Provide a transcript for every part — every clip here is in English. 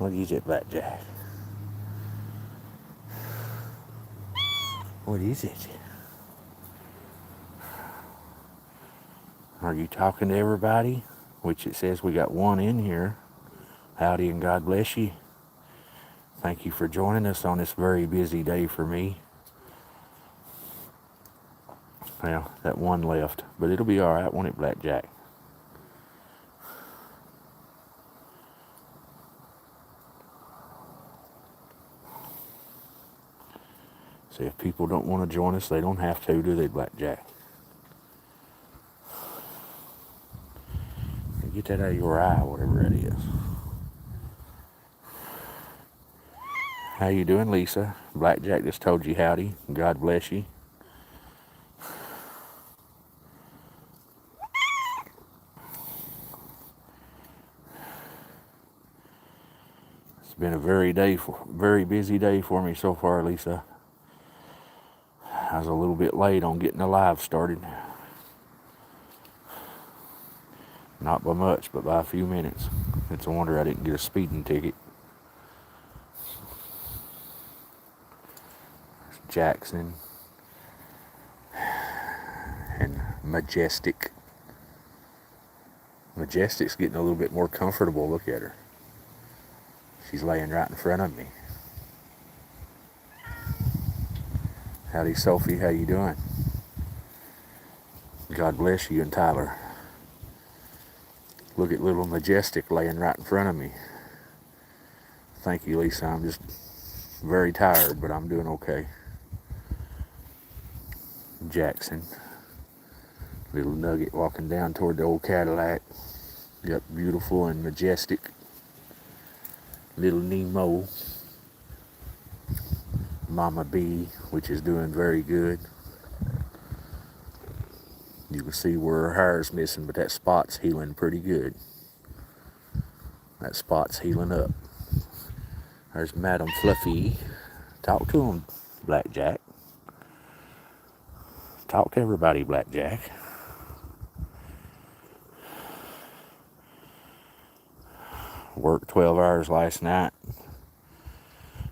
What is it, Blackjack? What is it? Are you talking to everybody? Which it says we got one in here. Howdy and God bless you. Thank you for joining us on this very busy day for me. Well, that one left, but it'll be all right, won't it, Blackjack? See, if people don't want to join us, they don't have to, do they, Blackjack? Get that out of your eye, whatever it is. How you doing, Lisa? Blackjack just told you howdy. God bless you. It's been a very busy day for me so far, Lisa. I was a little bit late on getting the live started. Not by much, but by a few minutes. It's a wonder I didn't get a speeding ticket. Jackson and Majestic. Majestic's getting a little bit more comfortable. Look at her. She's laying right in front of me. Howdy, Sophie. How you doing? God bless you and Tyler. Look at little Majestic laying right in front of me. Thank you, Lisa. I'm just very tired, but I'm doing okay. Jackson. Little Nugget walking down toward the old Cadillac. Got beautiful and Majestic. Little Nemo. Mama B, which is doing very good. You can see where her hair's missing, but that spot's healing pretty good. That spot's healing up. There's Madam Fluffy. Talk to him, Blackjack. Talk to everybody, Blackjack. Worked 12 hours last night.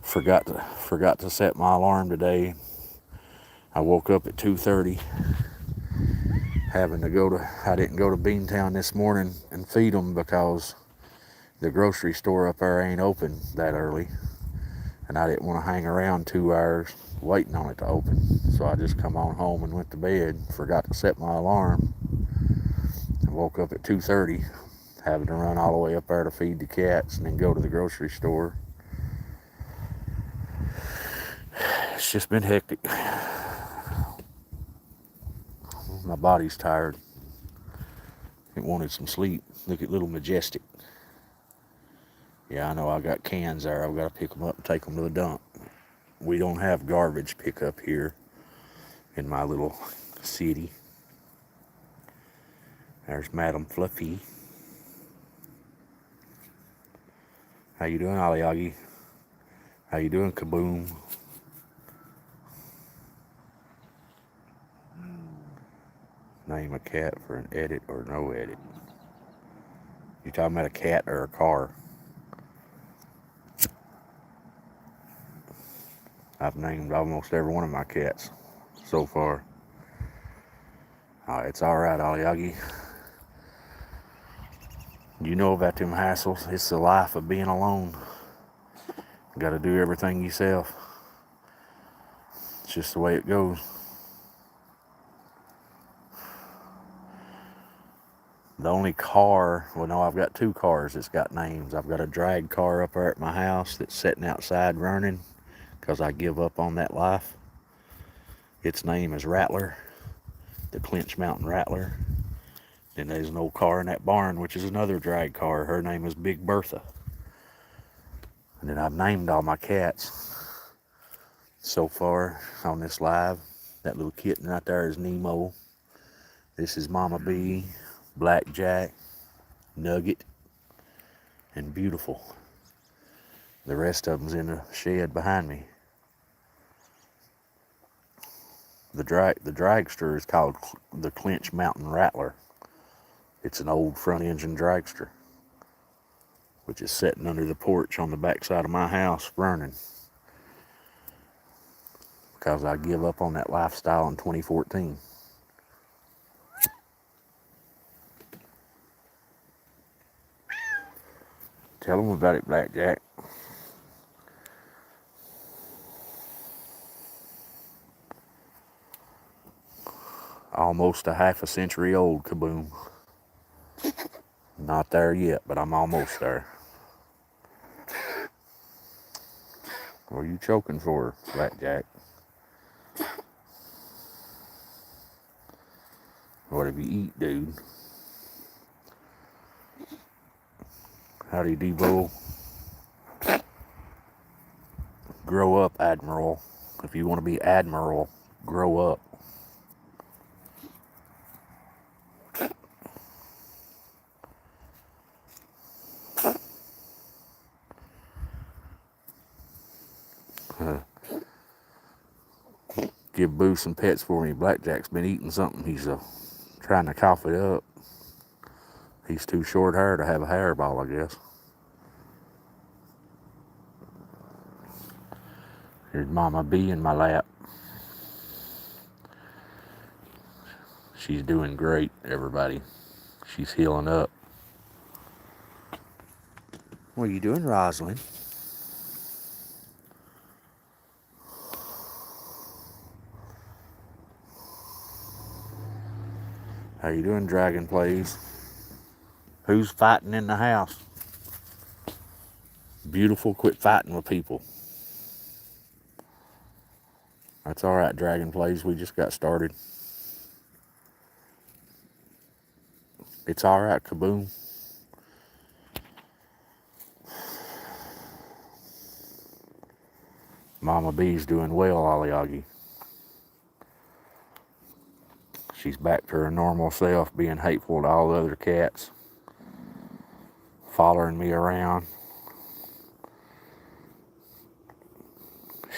Forgot to set my alarm today. I woke up at 2:30. I didn't go to Beantown this morning and feed them because the grocery store up there ain't open that early. And I didn't want to hang around 2 hours waiting on it to open. So I just come on home and went to bed. Forgot to set my alarm. I woke up at 2:30, having to run all the way up there to feed the cats and then go to the grocery store. It's just been hectic. My body's tired. It wanted some sleep. Look at little Majestic. Yeah, I know I got cans there. I've got to pick them up and take them to the dump. We don't have garbage pickup here in my little city. There's Madam Fluffy. How you doing, Aliagi? How you doing, Kaboom? Name a cat for an edit or no edit. You talking about a cat or a car? I've named almost every one of my cats so far. It's all right, Aliagi. You know about them hassles. It's the life of being alone. Got to do everything yourself. It's just the way it goes. The only car, well, no, I've got two cars that's got names. I've got a drag car up there at my house that's sitting outside running because I give up on that life. Its name is Rattler, the Clinch Mountain Rattler. Then there's an old car in that barn, which is another drag car. Her name is Big Bertha. And then I've named all my cats so far on this live. That little kitten right there is Nemo. This is Mama B, Blackjack, Nugget, and Beautiful. The rest of them's in the shed behind me. The dragster is called the Clinch Mountain Rattler. It's an old front engine dragster. which is sitting under the porch on the backside of my house burning, because I give up on that lifestyle in 2014. Tell them about it, Blackjack. Almost a half a century old, Kaboom. Not there yet, but I'm almost there. What are you choking for, Blackjack? Whatever you eat, dude. Howdy, Debo. Grow up, Admiral. If you want to be Admiral, grow up. Give Boo some pets for me. Blackjack's been eating something. He's trying to cough it up. He's too short hair to have a hairball, I guess. Here's Mama B in my lap. She's doing great, everybody. She's healing up. What are you doing, Rosalind? How you doing, Dragon Plays? Who's fighting in the house? Beautiful, quit fighting with people. That's all right, Dragon Plays. We just got started. It's all right, Kaboom. Mama B's doing well, Aliagi. She's back to her normal self, being hateful to all the other cats, following me around.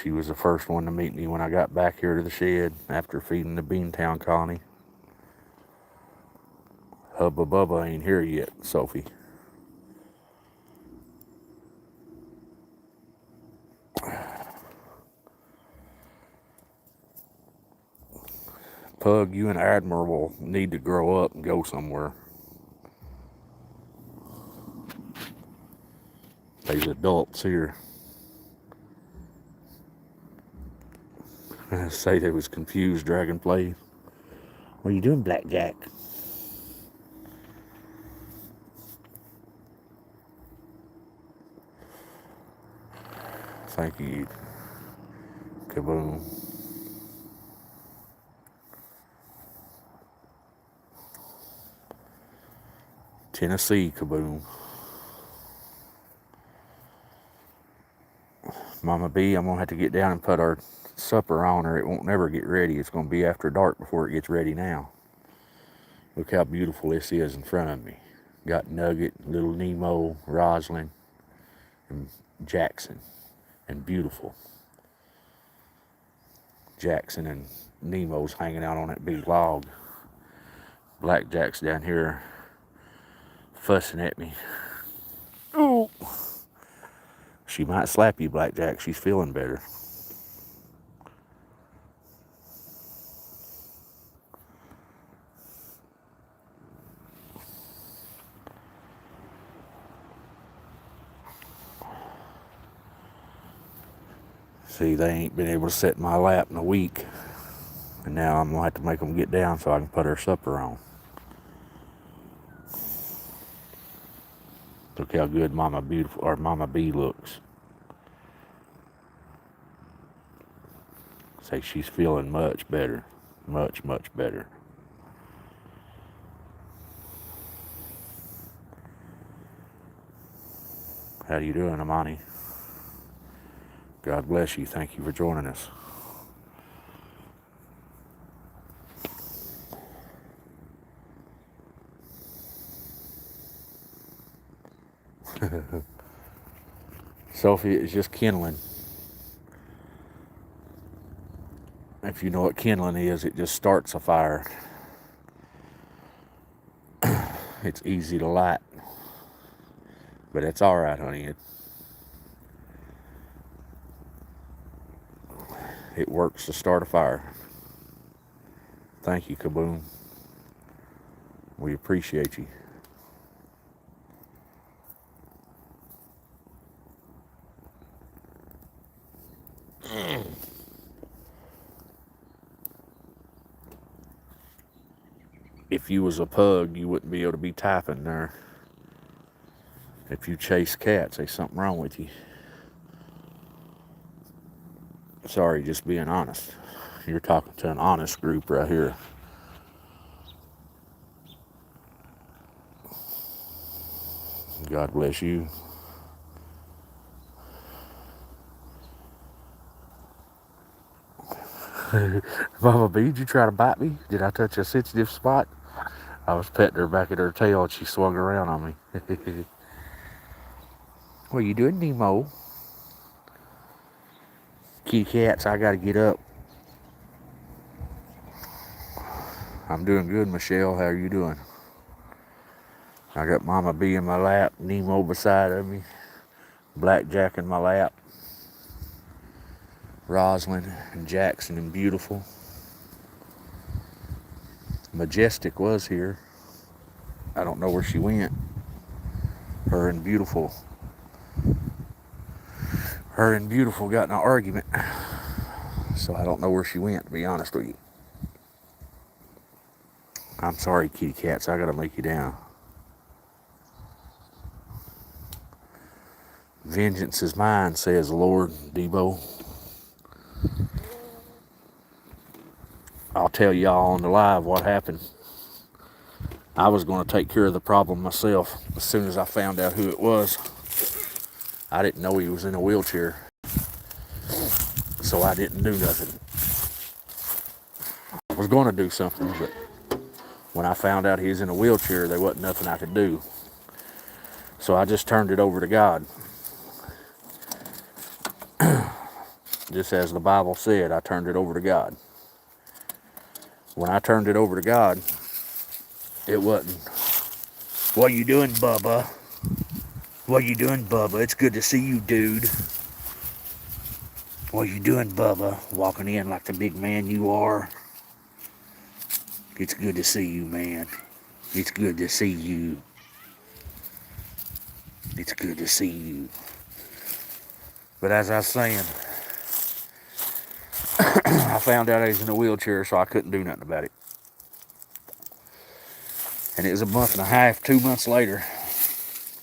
She was the first one to meet me when I got back here to the shed after feeding the Beantown colony. Hubba Bubba ain't here yet, Sophie. Pug, you and Admiral need to grow up and go somewhere. These adults here say they was confused, Dragon Play. What are you doing, Blackjack? Thank you, Kaboom. Tennessee, Kaboom. Mama B, I'm going to have to get down and put our supper on, or it won't never get ready. It's going to be after dark before it gets ready now. Look how beautiful this is in front of me. Got Nugget, little Nemo, Rosalind, and Jackson, and beautiful. Jackson and Nemo's hanging out on that big log. Blackjack's down here fussing at me. Oh! She might slap you, Blackjack. She's feeling better. See, they ain't been able to sit in my lap in a week. And now I'm going to have to make them get down so I can put her supper on. Look how good Mama B looks. Say she's feeling much better. Much, much better. How you doing, Amani? God bless you. Thank you for joining us. Sophie is just kindling. If you know what kindling is, it just starts a fire. It's easy to light. But it's all right, honey. It works to start a fire. Thank you, Kaboom. We appreciate you. If you was a pug, you wouldn't be able to be typing there. If you chase cats, there's something wrong with you. Sorry, just being honest. You're talking to an honest group right here. God bless you. Mama B, did you try to bite me? Did I touch a sensitive spot? I was petting her back at her tail and she swung around on me. What are you doing, Nemo? Kitty cats, I gotta get up. I'm doing good, Michelle. How are you doing? I got Mama B in my lap, Nemo beside of me, Blackjack in my lap, Rosalind and Jackson and Beautiful. Majestic was here. I don't know where she went. Her and Beautiful got in an argument. So I don't know where she went, to be honest with you. I'm sorry, kitty cats. I gotta make you down. Vengeance is mine, says the Lord, Debo. I'll tell y'all on the live what happened. I was going to take care of the problem myself as soon as I found out who it was. I didn't know he was in a wheelchair, so I didn't do nothing. I was going to do something, but when I found out he was in a wheelchair, there wasn't nothing I could do. So I just turned it over to God. Just as the Bible said, I turned it over to God. When I turned it over to God, it wasn't, "What you doing, Bubba? What you doing, Bubba? It's good to see you, dude. What you doing, Bubba? Walking in like the big man you are. It's good to see you, man. It's good to see you. It's good to see you." But as I was saying, I found out he was in a wheelchair, so I couldn't do nothing about it. And it was a month and a half, 2 months later.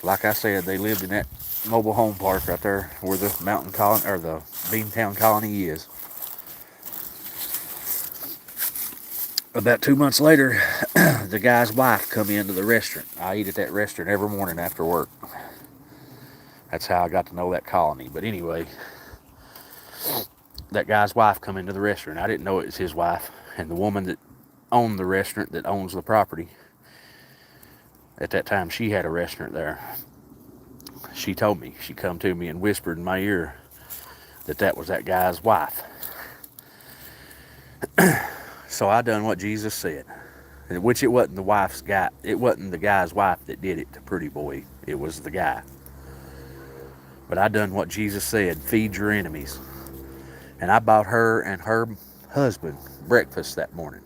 Like I said, they lived in that mobile home park right there where the mountain colony, or the Beantown colony is. About 2 months later, the guy's wife come into the restaurant. I eat at that restaurant every morning after work. That's how I got to know that colony. But anyway, that guy's wife come into the restaurant. I didn't know it was his wife. And the woman that owned the restaurant, that owns the property, at that time she had a restaurant there. She told me, she come to me and whispered in my ear that was that guy's wife. So I done what Jesus said, which it wasn't the wife's guy. It wasn't the guy's wife that did it to Pretty Boy. It was the guy. But I done what Jesus said, feed your enemies. And I bought her and her husband breakfast that morning.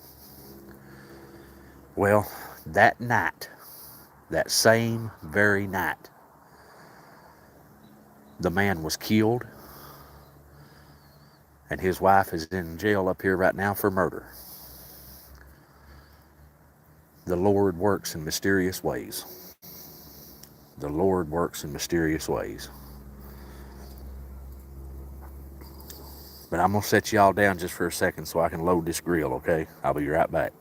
Well, that night, that same very night, the man was killed, and his wife is in jail up here right now for murder. The Lord works in mysterious ways. The Lord works in mysterious ways. But I'm going to set y'all down just for a second so I can load this grill, okay? I'll be right back.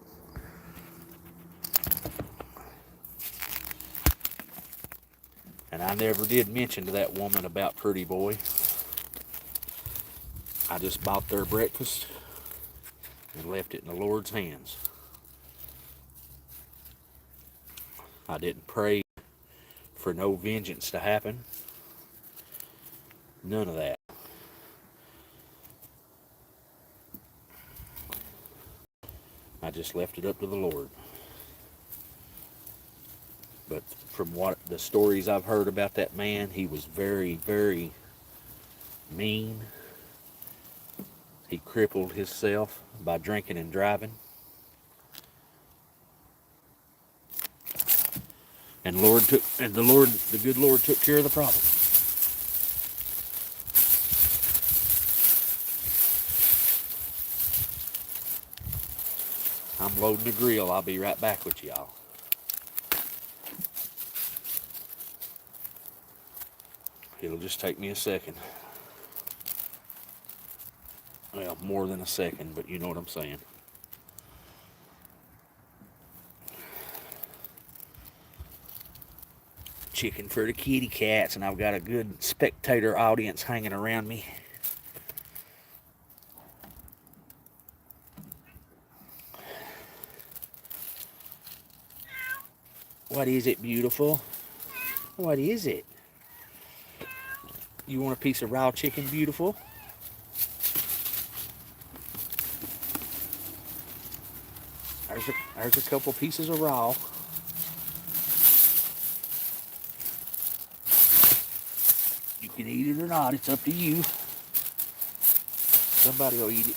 And I never did mention to that woman about Pretty Boy. I just bought their breakfast and left it in the Lord's hands. I didn't pray for no vengeance to happen. None of that. I just left it up to the Lord. But from what the stories I've heard about that man, he was very, very mean. He crippled himself by drinking and driving. And the good Lord took care of the problem. I'm loading the grill. I'll be right back with y'all. It'll just take me a second. Well, more than a second, but you know what I'm saying. Chicken for the kitty cats, and I've got a good spectator audience hanging around me. What is it, beautiful? What is it? You want a piece of raw chicken, beautiful? There's a couple pieces of raw. You can eat it or not, it's up to you. Somebody will eat it.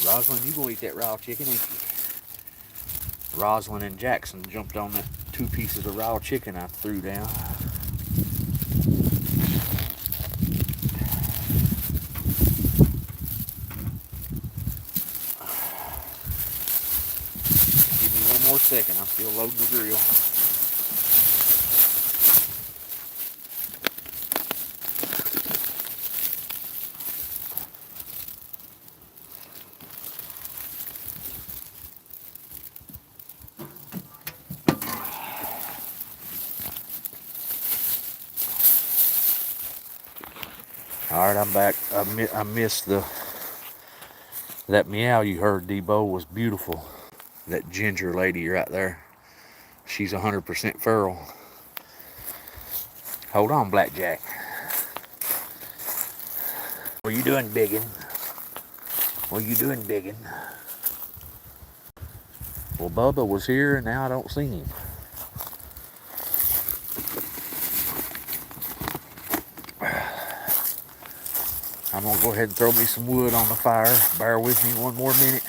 Rosalind, you gonna eat that raw chicken, ain't you? Rosalind and Jackson jumped on that 2 pieces of raw chicken I threw down. Give me one more second, I'm still loading the grill. Alright, I'm back. I missed that meow you heard, Debo, was beautiful. That ginger lady right there. She's 100% feral. Hold on, Blackjack. What are you doing, biggin? What are you doing, biggin? Well, Bubba was here and now I don't see him. I'm gonna go ahead and throw me some wood on the fire. Bear with me one more minute.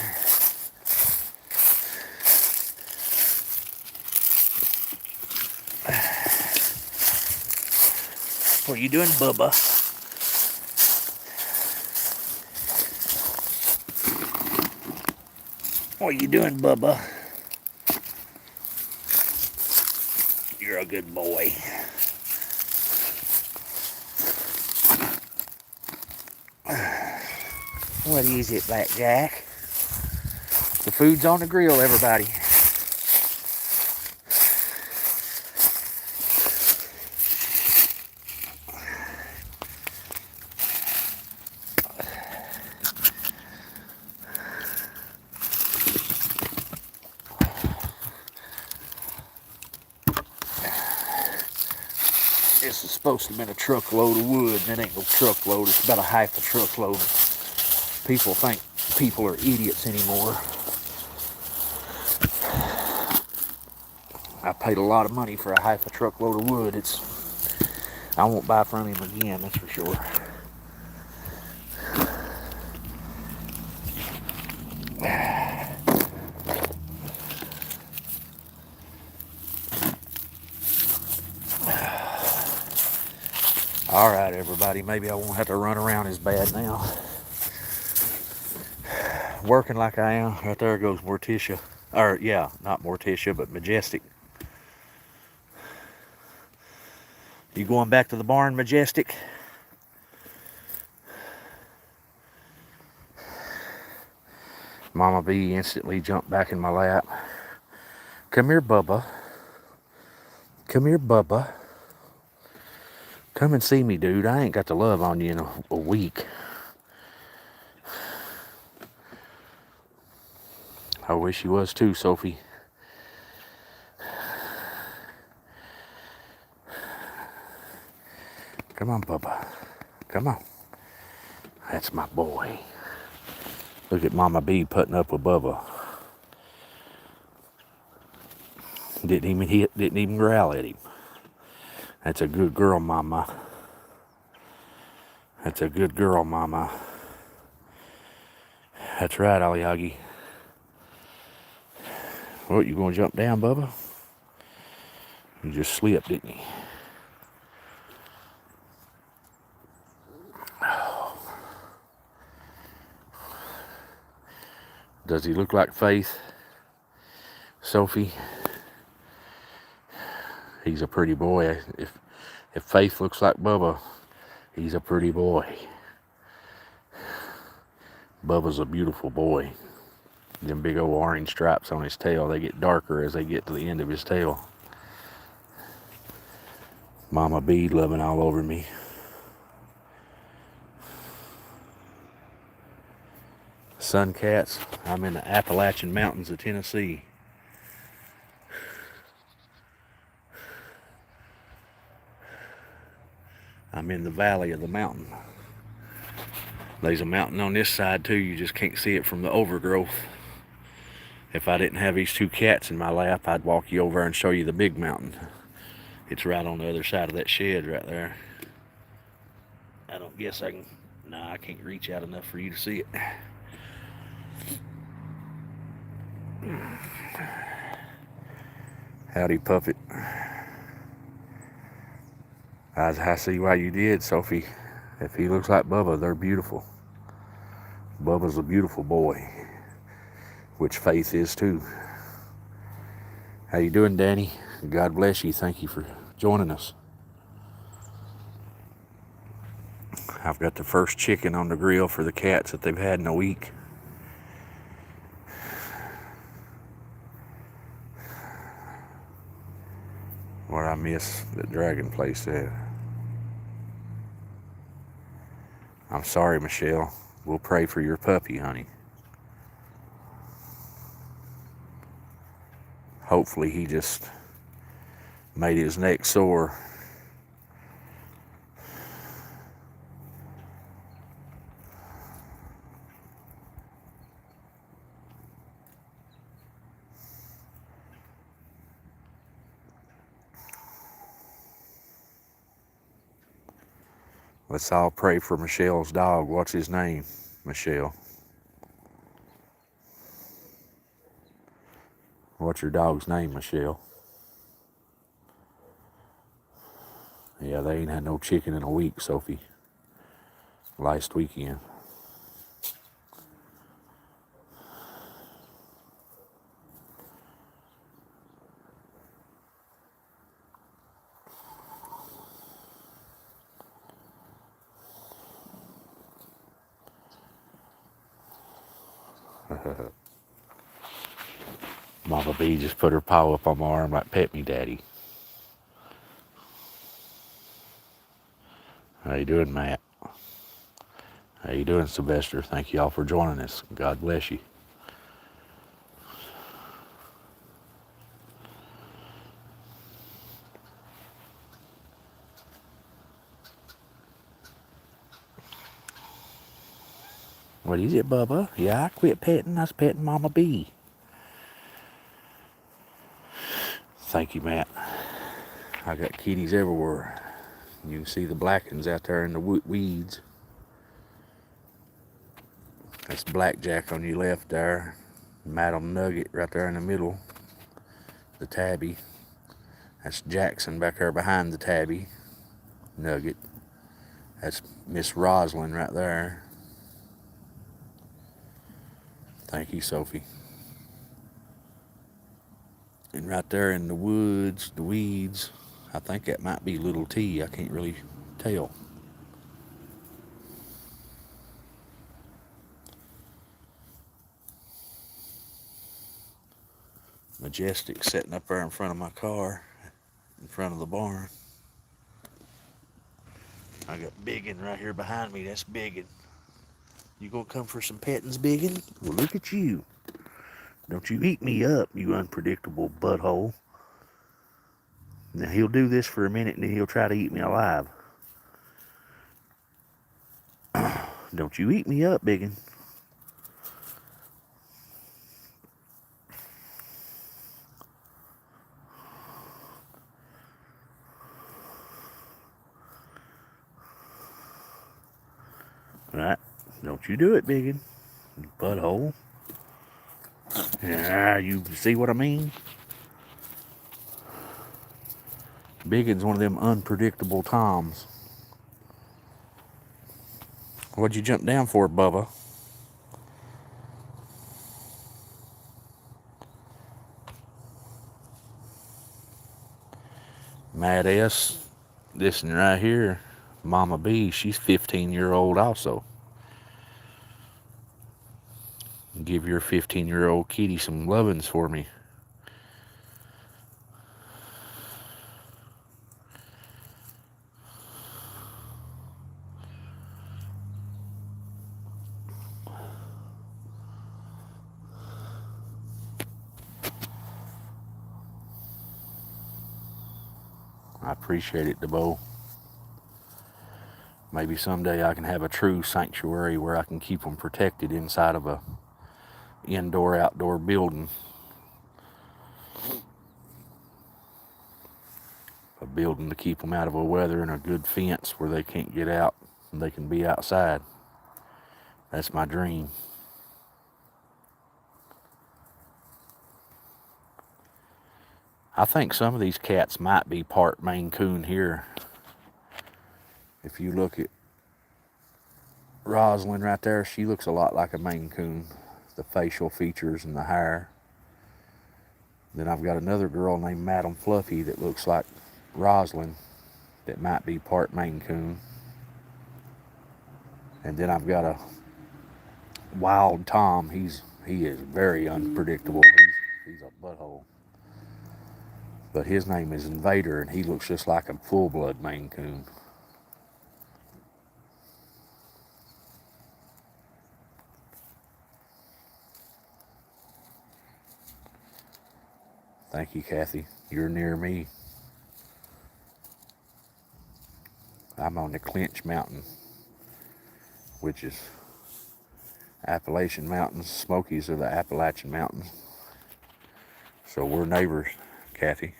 What are you doing, Bubba? What are you doing, Bubba? You're a good boy. What is it, Blackjack? The food's on the grill, everybody. This is supposed to have been a truckload of wood, and it ain't no truckload. It's about a half a truckload. People think people are idiots anymore. I paid a lot of money for a half a truckload of wood. I won't buy from him again, that's for sure. All right, everybody, maybe I won't have to run around as bad now. Working like I am. Right there goes Morticia. Or, yeah, not Morticia, but Majestic. You going back to the barn, Majestic? Mama B instantly jumped back in my lap. Come here, Bubba. Come here, Bubba. Come and see me, dude. I ain't got to love on you in a week. I wish he was too, Sophie. Come on, Bubba. Come on. That's my boy. Look at Mama B putting up with Bubba. Didn't even growl at him. That's a good girl, Mama. That's a good girl, Mama. That's right, Aliagi. What, you gonna jump down, Bubba? You just slipped, didn't you? Does he look like Faith? Sophie? He's a pretty boy. If Faith looks like Bubba, he's a pretty boy. Bubba's a beautiful boy. Them big old orange stripes on his tail, they get darker as they get to the end of his tail. Mama B loving all over me. Sun cats, I'm in the Appalachian Mountains of Tennessee. I'm in the valley of the mountain. There's a mountain on this side too, you just can't see it from the overgrowth. If I didn't have these two cats in my lap, I'd walk you over and show you the big mountain. It's right on the other side of that shed right there. I don't guess I can, nah, I can't reach out enough for you to see it. Howdy, puppet. I see why you did, Sophie. If he looks like Bubba, they're beautiful. Bubba's a beautiful boy, which Faith is too. How you doing, Danny? God bless you. Thank you for joining us. I've got the first chicken on the grill for the cats that they've had in a week. What I miss the Dragon place at. I'm sorry, Michelle. We'll pray for your puppy, honey. Hopefully he just made his neck sore. Let's all pray for Michelle's dog. What's his name, Michelle? What's your dog's name, Michelle? Yeah, they ain't had no chicken in a week, Sophie. Last weekend. Mama B just put her paw up on my arm like, pet me, Daddy. How you doing, Matt? How you doing, Sylvester? Thank you all for joining us. God bless you. What is it, Bubba? Yeah, I quit petting. I was petting Mama B. Thank you, Matt. I got kitties everywhere. You can see the blackens out there in the weeds. That's Blackjack on your left there. Madam Nugget right there in the middle. The tabby. That's Jackson back there behind the tabby. Nugget. That's Miss Roslyn right there. Thank you, Sophie. And right there in the woods, the weeds, I think that might be Little T. I can't really tell. Majestic sitting up there in front of my car, in front of the barn. I got Biggin right here behind me. That's Biggin. You gonna come for some pettings, Biggin? Well, look at you. Don't you eat me up, you unpredictable butthole. Now he'll do this for a minute and then he'll try to eat me alive. Don't you eat me up, biggin. Right? Don't you do it, biggin. You butthole. Yeah, you see what I mean? Biggin's one of them unpredictable toms. What'd you jump down for, Bubba? Mad S, this one right here, Mama B, she's 15-year-old also. Give your 15-year-old kitty some lovin's for me. I appreciate it, DeBo. Maybe someday I can have a true sanctuary where I can keep them protected inside of a indoor-outdoor building. A building to keep them out of the weather and a good fence where they can't get out and they can be outside. That's my dream. I think some of these cats might be part Maine Coon here. If you look at Rosalind right there, she looks a lot like a Maine Coon. The facial features and the hair. Then I've got another girl named Madam Fluffy that looks like Rosalind that might be part Maine Coon. And then I've got a Wild Tom. He is very unpredictable. He's a butthole. But his name is Invader, and he looks just like a full-blood Maine Coon. Thank you, Kathy. You're near me. I'm on the Clinch Mountain, which is Appalachian Mountains. Smokies are the Appalachian Mountains. So we're neighbors, Kathy.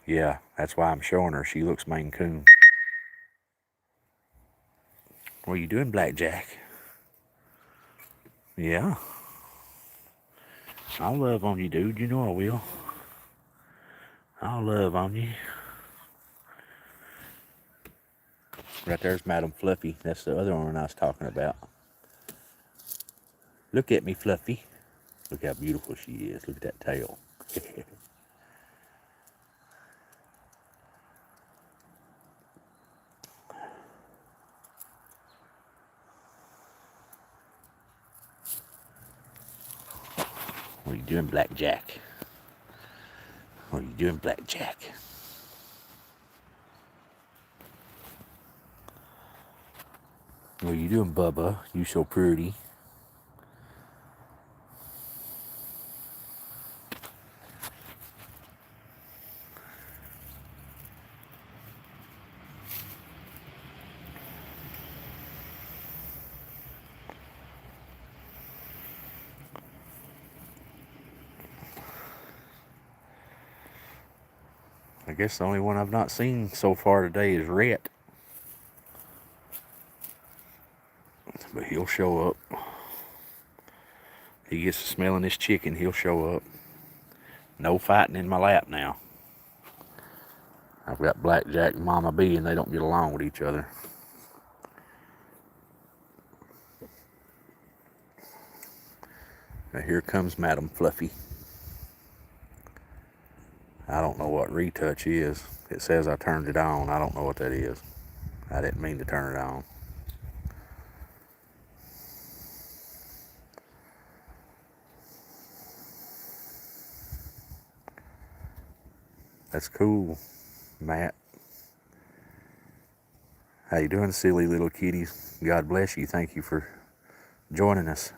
Yeah, that's why I'm showing her. She looks Maine Coon. What are you doing, Blackjack? Yeah. I'll love on you, dude. You know I will. I'll love on you. Right there's Madam Fluffy. That's the other one I was talking about. Look at me, Fluffy. Look how beautiful she is. Look at that tail. What are you doing, Blackjack? What are you doing, Blackjack? What are you doing, Bubba? You so pretty. I guess the only one I've not seen so far today is Rhett. But he'll show up. He gets to smelling this chicken, he'll show up. No fighting in my lap now. I've got Blackjack and Mama B, and they don't get along with each other. Now here comes Madam Fluffy. I don't know what retouch is. It says I turned it on. I don't know what that is. I didn't mean to turn it on. That's cool, Matt. How you doing, silly little kitties? God bless you. Thank you for joining us.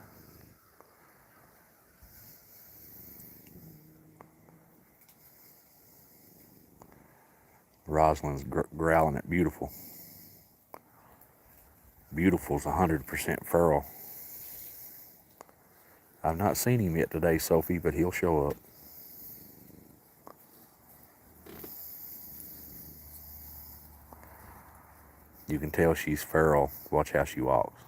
Rosalind's growling at Beautiful. Beautiful's 100% feral. I've not seen him yet today, Sophie, but he'll show up. You can tell she's feral. Watch how she walks.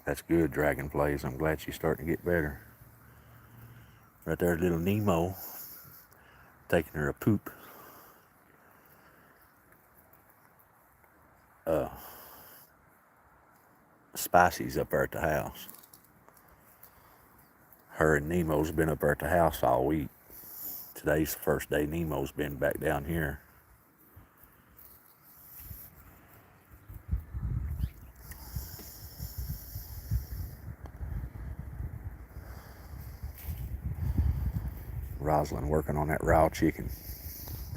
That's good, Dragonflies. I'm glad she's starting to get better. Right there, little Nemo, taking her a poop. Spicy's up there at the house. Her and Nemo's been up there at the house all week. Today's the first day Nemo's been back down here. Rosalind working on that raw chicken.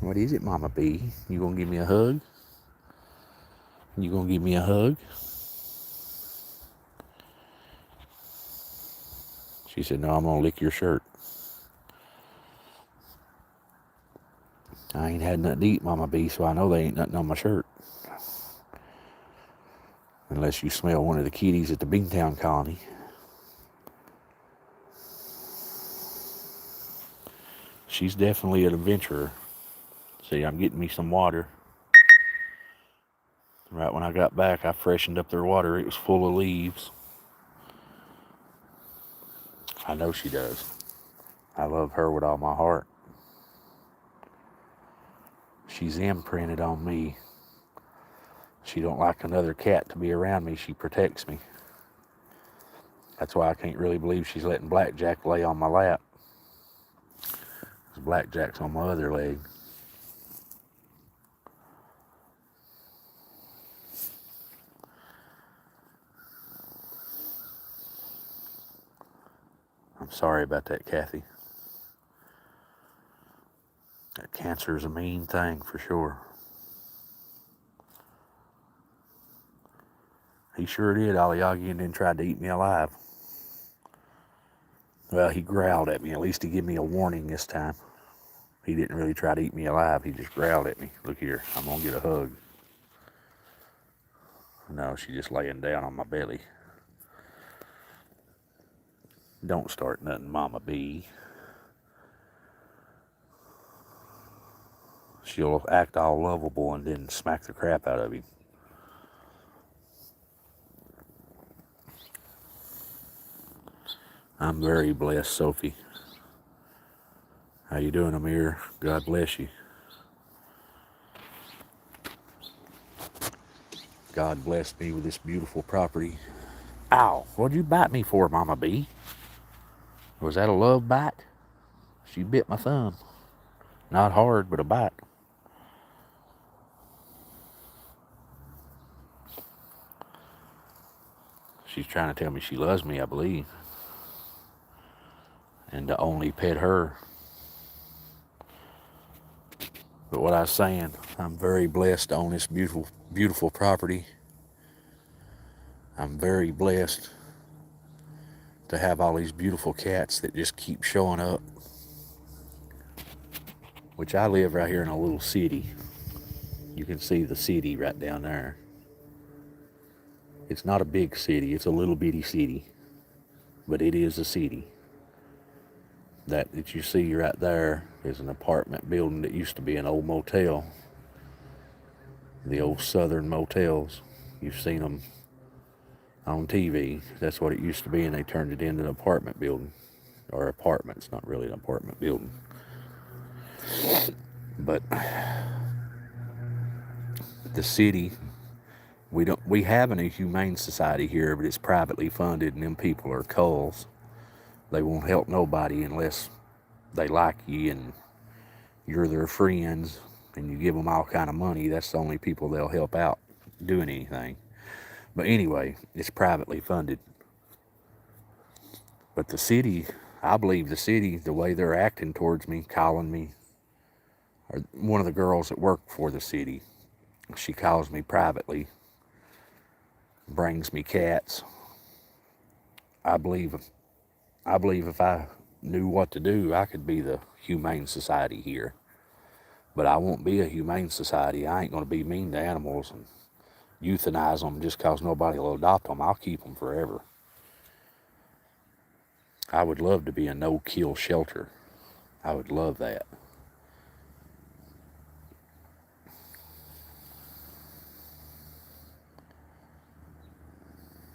What is it, Mama B? You gonna give me a hug? You gonna give me a hug? She said, no, I'm gonna lick your shirt. I ain't had nothing to eat, Mama B, so I know there ain't nothing on my shirt. Unless you smell one of the kitties at the Beantown colony. She's definitely an adventurer. See, I'm getting me some water. Right when I got back, I freshened up their water. It was full of leaves. I know she does. I love her with all my heart. She's imprinted on me. She don't like another cat to be around me. She protects me. That's why I can't really believe she's letting Blackjack lay on my lap. Because Blackjack's on my other leg. I'm sorry about that, Kathy. That cancer is a mean thing for sure. He sure did, Aliagi, and then tried to eat me alive. Well, he growled at me. At least he gave me a warning this time. He didn't really try to eat me alive. He just growled at me. Look here, I'm going to get a hug. No, she's just laying down on my belly. Don't start nothing, Mama B. She'll act all lovable and then smack the crap out of him. I'm very blessed, Sophie. How you doing, Amir? God bless you. God blessed me with this beautiful property. Ow, what'd you bite me for, Mama B? Was that a love bite? She bit my thumb. Not hard, but a bite. She's trying to tell me she loves me, I believe. And to only pet her. But what I was saying, I'm very blessed to own this beautiful, beautiful property. I'm very blessed to have all these beautiful cats that just keep showing up. Which I live right here in a little city. You can see the city right down there. It's not a big city, it's a little bitty city. But it is a city. That you see right there is an apartment building that used to be an old motel. The old southern motels. You've seen them on TV. That's what it used to be, and they turned it into an apartment building. Or apartments, not really an apartment building. But the city, we have a humane society here, but it's privately funded, and them people are culls. They won't help nobody unless they like you and you're their friends and you give them all kind of money. That's the only people they'll help out doing anything. But anyway, it's privately funded. But the city, I believe the city, the way they're acting towards me, calling me, or one of the girls that work for the city, she calls me privately, brings me cats, I believe if I knew what to do, I could be the humane society here. But I won't be a humane society. I ain't gonna be mean to animals and euthanize them just cause nobody will adopt them. I'll keep them forever. I would love to be a no-kill shelter. I would love that.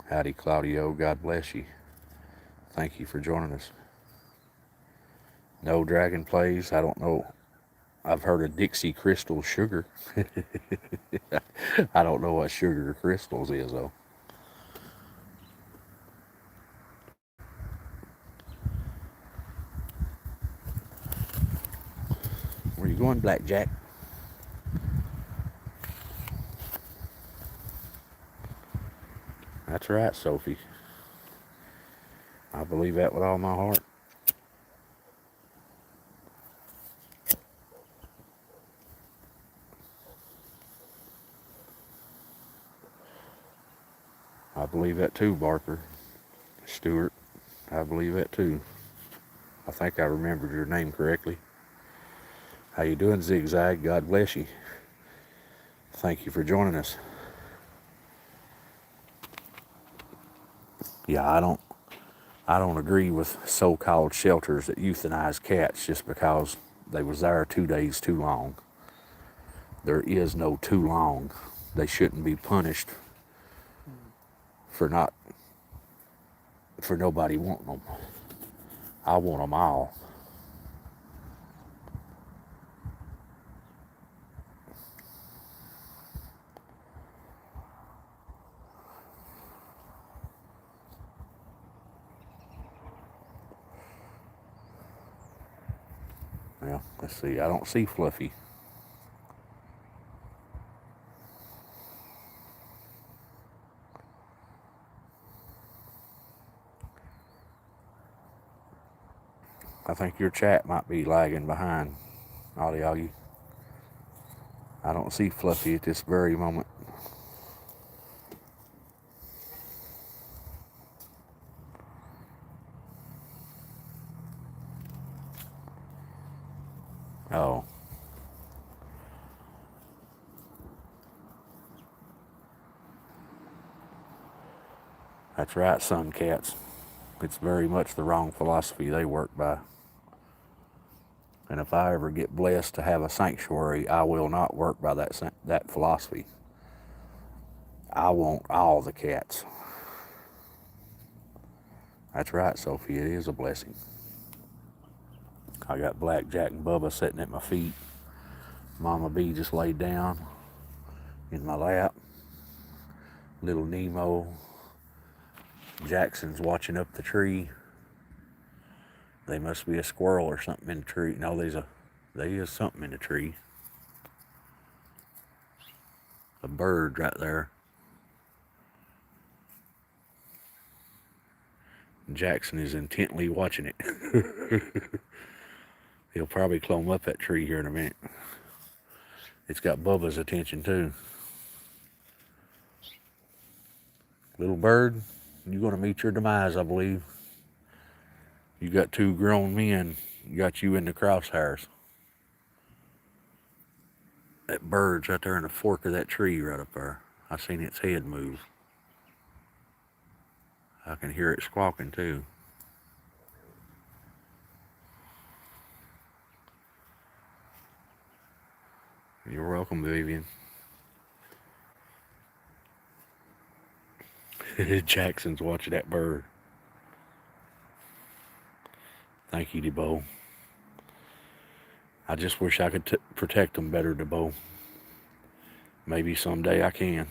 Howdy, Claudio. God bless you. Thank you for joining us. No dragon plays. I don't know. I've heard of Dixie Crystal Sugar. I don't know what Sugar Crystals is, though. Where you going, Blackjack? That's right, Sophie. I believe that with all my heart. I believe that too, Barker. Stewart, I believe that too. I think I remembered your name correctly. How you doing, Zigzag? God bless you. Thank you for joining us. Yeah, I don't agree with so-called shelters that euthanize cats just because they was there 2 days too long. There is no too long. They shouldn't be punished for nobody wanting them. I want them all. Well, let's see. I don't see Fluffy. I think your chat might be lagging behind, Ollie Oggy. I don't see Fluffy at this very moment. Oh. That's right, Sun Cats. It's very much the wrong philosophy they work by. And if I ever get blessed to have a sanctuary, I will not work by that philosophy. I want all the cats. That's right, Sophie. It is a blessing. I got Blackjack and Bubba sitting at my feet. Mama B just laid down in my lap. Little Nemo. Jackson's watching up the tree. They must be a squirrel or something in the tree. No, there is something in the tree. A bird right there. Jackson is intently watching it. He'll probably climb up that tree here in a minute. It's got Bubba's attention too. Little bird, you're going to meet your demise, I believe. You got two grown men, got you in the crosshairs. That bird's right there in the fork of that tree right up there. I seen its head move. I can hear it squawking too. You're welcome, Vivian. Jackson's watching that bird. Thank you, DeBo. I just wish I could protect them better, DeBo. Maybe someday I can.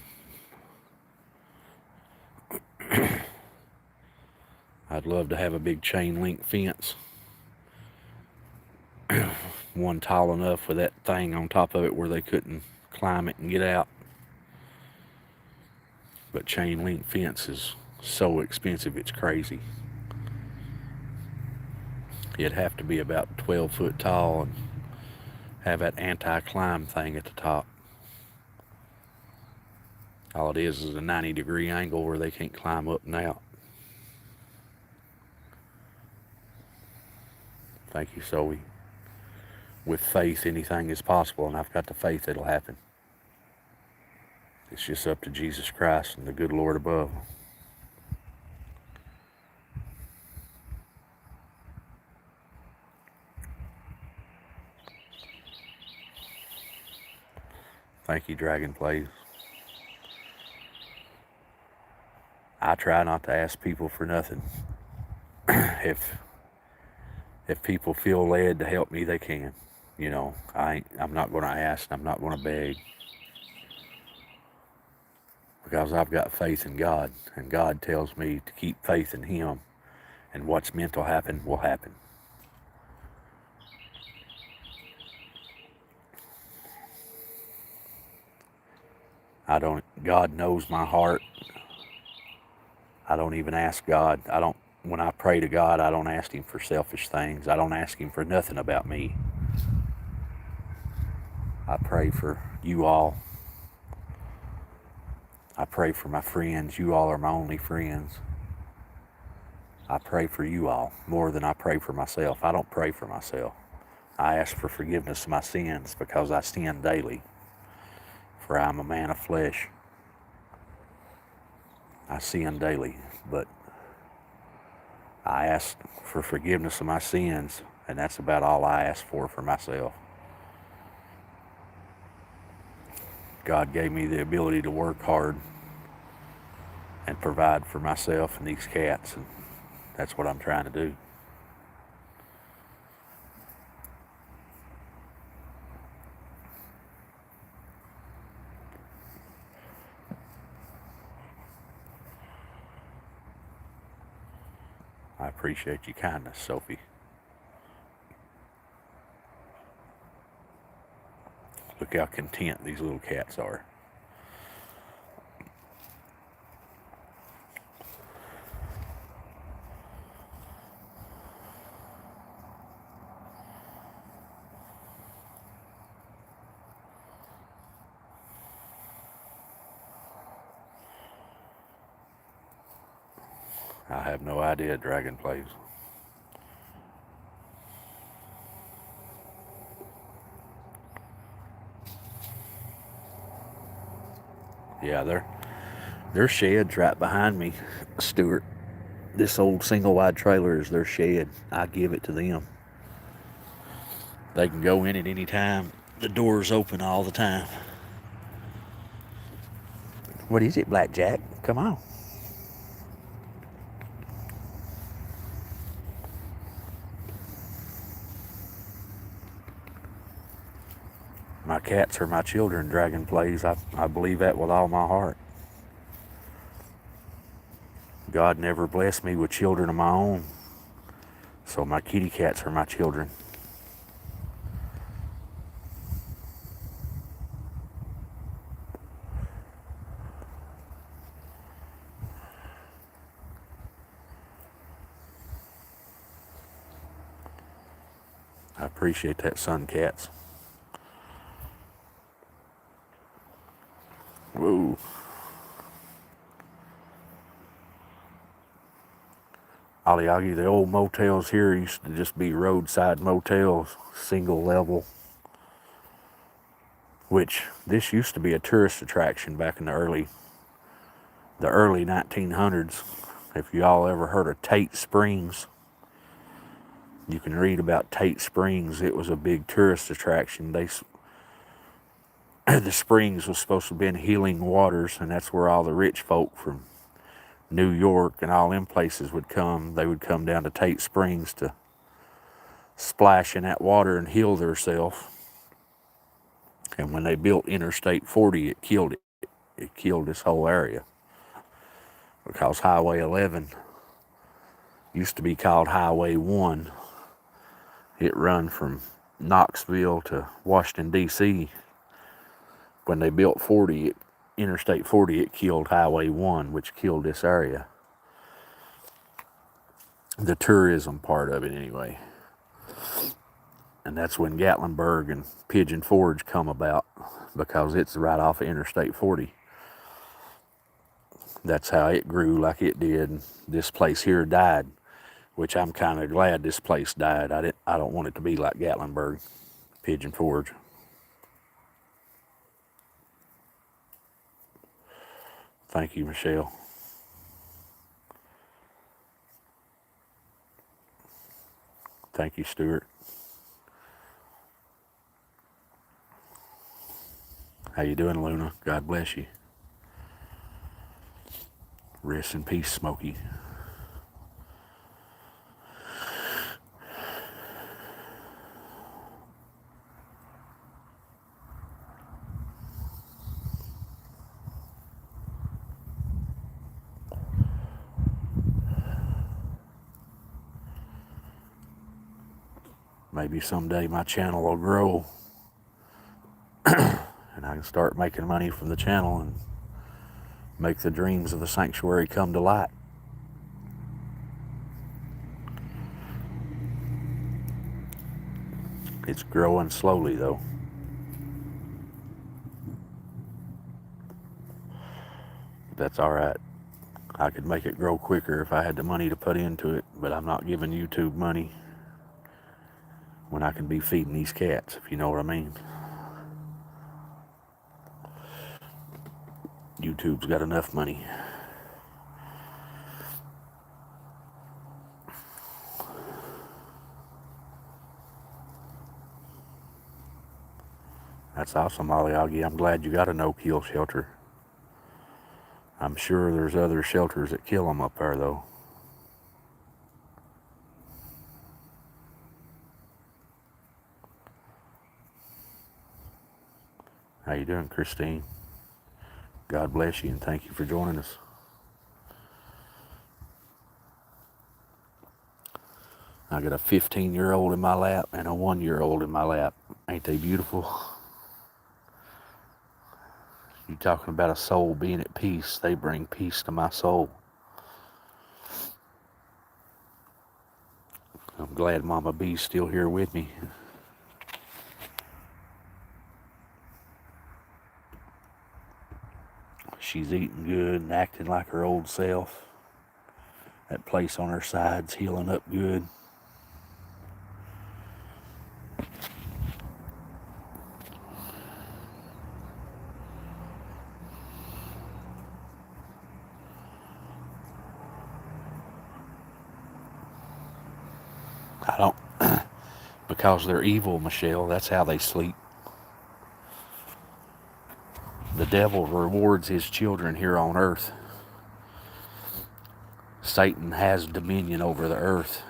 I'd love to have a big chain link fence. One tall enough with that thing on top of it where they couldn't climb it and get out. But chain link fence is so expensive, it's crazy. It'd have to be about 12 foot tall and have that anti-climb thing at the top. All it is a 90-degree angle where they can't climb up and out. Thank you, Zoe. With faith, anything is possible, and I've got the faith it'll happen. It's just up to Jesus Christ and the good Lord above. Thank you, Dragon Plays. I try not to ask people for nothing. if people feel led to help me, they can. You know, I'm not going to ask. I'm not going to beg, because I've got faith in God, and God tells me to keep faith in Him, and what's meant to happen will happen. God knows my heart. I don't even ask God. When I pray to God, I don't ask Him for selfish things. I don't ask Him for nothing about me. I pray for you all. I pray for my friends. You all are my only friends. I pray for you all more than I pray for myself. I don't pray for myself. I ask for forgiveness of my sins, because I sin daily. For I am a man of flesh. I sin daily, but I ask for forgiveness of my sins, and that's about all I ask for myself. God gave me the ability to work hard and provide for myself and these cats, and that's what I'm trying to do. I appreciate your kindness, Sophie. Look how content these little cats are. I have no idea, Dragon Plays. Yeah, their shed's right behind me, Stuart. This old single wide trailer is their shed. I give it to them. They can go in at any time. The door's open all the time. What is it, Blackjack? Come on. My cats are my children, Dragon Plays. I believe that with all my heart. God never blessed me with children of my own, so my kitty cats are my children. I appreciate that, Sun Cats. Whoa. Aliagi, the old motels here used to just be roadside motels, single level, which this used to be a tourist attraction back in the early 1900s. If y'all ever heard of Tate Springs, you can read about Tate Springs. It was a big tourist attraction. The springs was supposed to have been healing waters, and that's where all the rich folk from New York and all them places would come. They would come down to Tate Springs to splash in that water and heal themselves. And when they built Interstate 40, it killed it. It killed this whole area, because Highway 11 used to be called Highway 1. It run from Knoxville to Washington, D.C. When they built Interstate 40, it killed Highway 1, which killed this area. The tourism part of it, anyway. And that's when Gatlinburg and Pigeon Forge come about, because it's right off of Interstate 40. That's how it grew like it did. This place here died. which I'm kind of glad this place died. I don't want it to be like Gatlinburg, Pigeon Forge. Thank you, Michelle. Thank you, Stuart. How you doing, Luna? God bless you. Rest in peace, Smokey. Maybe someday my channel will grow and I can start making money from the channel and make the dreams of the sanctuary come to light. It's growing slowly, though. That's all right. I could make it grow quicker if I had the money to put into it, but I'm not giving YouTube money when I can be feeding these cats, if you know what I mean. YouTube's got enough money. That's awesome, Ollie Augie. I'm glad you got a no-kill shelter. I'm sure there's other shelters that kill them up there, though. How you doing, Christine? God bless you and thank you for joining us. I got a 15-year-old in my lap and a 1-year-old in my lap. Ain't they beautiful? You talking about a soul being at peace. They bring peace to my soul. I'm glad Mama B's still here with me. She's eating good and acting like her old self. That place on her side's healing up good. I don't, because they're evil, Michelle, that's how they sleep. The devil rewards his children here on earth. Satan has dominion over the earth.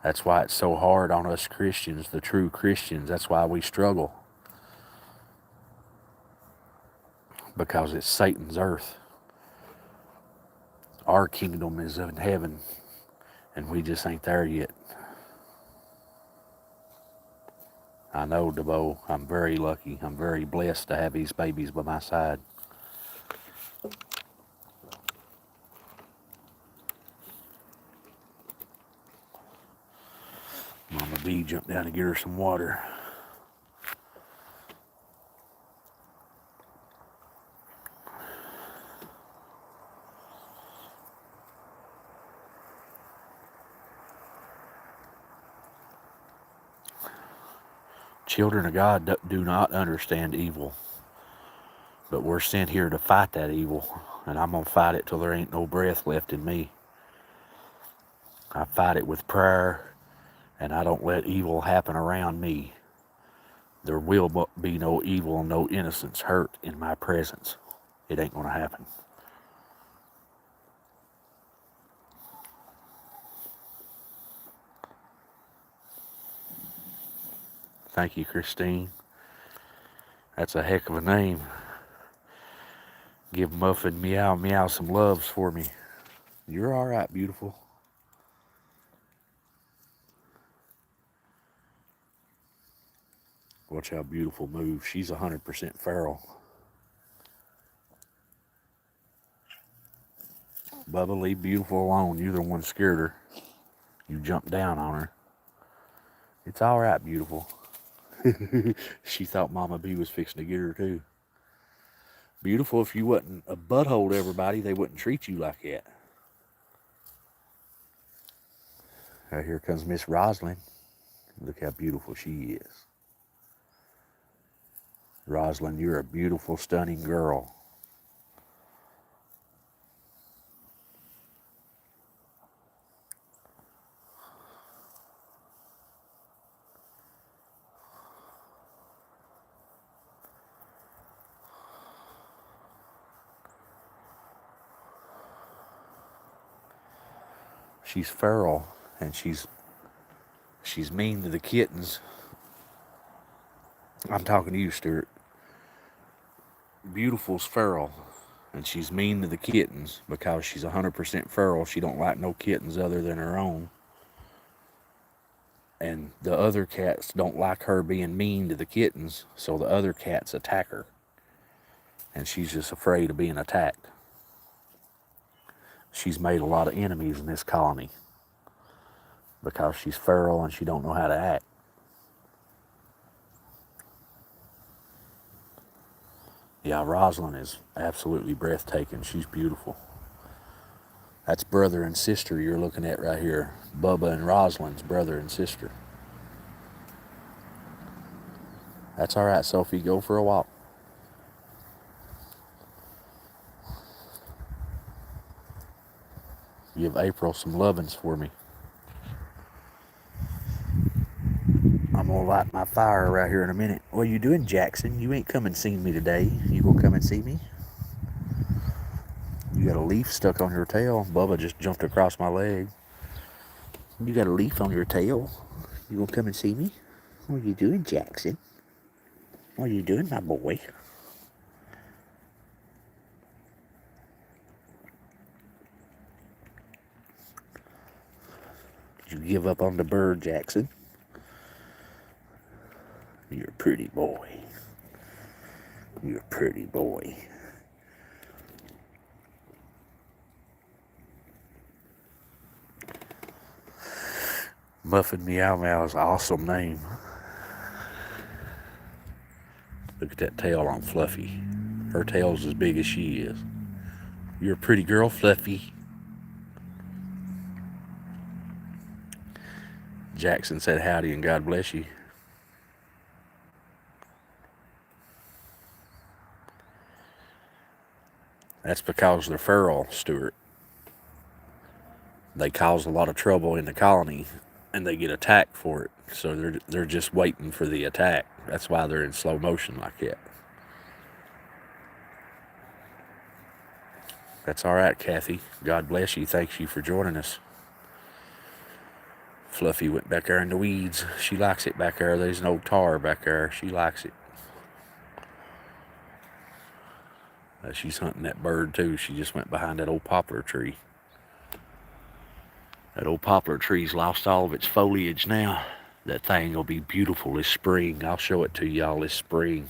That's why it's so hard on us Christians, the true Christians. That's why we struggle. Because it's Satan's earth. Our kingdom is in heaven, and we just ain't there yet. I know, DeBo, I'm very lucky. I'm very blessed to have these babies by my side. Mama B jumped down to get her some water. Children of God do not understand evil, but we're sent here to fight that evil, and I'm going to fight it till there ain't no breath left in me. I fight it with prayer, and I don't let evil happen around me. There will be no evil, no innocence hurt in my presence. It ain't going to happen. Thank you, Christine. That's a heck of a name. Give Muffin Meow Meow some loves for me. You're all right, beautiful. Watch how beautiful moves. She's 100% feral. Bubba, leave beautiful alone. You're the one scared her. You jumped down on her. It's all right, beautiful. She thought Mama B was fixing to get her too. Beautiful, if you wasn't a butthole to everybody, they wouldn't treat you like that. Here comes Miss Rosalind. Look how beautiful she is. Rosalind, you're a beautiful, stunning girl. She's feral, and she's mean to the kittens. I'm talking to you, Stuart. Beautiful's feral, and she's mean to the kittens because she's 100% feral. She don't like no kittens other than her own. And the other cats don't like her being mean to the kittens, so the other cats attack her. And she's just afraid of being attacked. She's made a lot of enemies in this colony because she's feral and she don't know how to act. Yeah, Rosalind is absolutely breathtaking. She's beautiful. That's brother and sister you're looking at right here. Bubba and Rosalind's brother and sister. That's all right, Sophie. Go for a walk. Give April some lovin's for me. I'm gonna light my fire right here in a minute. What are you doing, Jackson? You ain't come and seen me today. You gonna come and see me? You got a leaf stuck on your tail. Bubba just jumped across my leg. You got a leaf on your tail. You gonna come and see me? What are you doing, Jackson? What are you doing, my boy? Did you give up on the bird, Jackson? You're a pretty boy. You're a pretty boy. Muffin Meow Meow is an awesome name. Look at that tail on Fluffy. Her tail's as big as she is. You're a pretty girl, Fluffy. Jackson said howdy and God bless you. That's because they're feral, Stuart. They cause a lot of trouble in the colony, and they get attacked for it. So they're just waiting for the attack. That's why they're in slow motion like that. That's all right, Kathy. God bless you. Thanks you for joining us. Fluffy went back there in the weeds. She likes it back there. There's an old tar back there. She likes it. She's hunting that bird too. She just went behind that old poplar tree. That old poplar tree's lost all of its foliage now. That thing will be beautiful this spring. I'll show it to y'all this spring.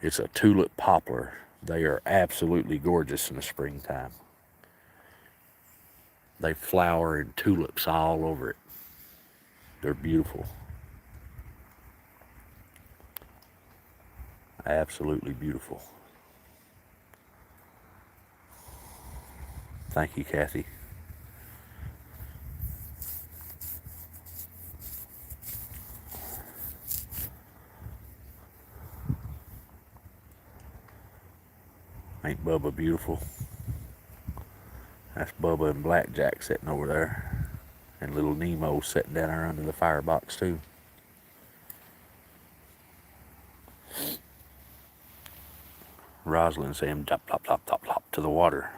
It's a tulip poplar. They are absolutely gorgeous in the springtime. They flower in tulips all over it. They're beautiful. Absolutely beautiful. Thank you, Kathy. Ain't Bubba beautiful? That's Bubba and Blackjack sitting over there. And little Nemo sitting down there under the firebox too. Rosalind saying top, top, top, top, top to the water.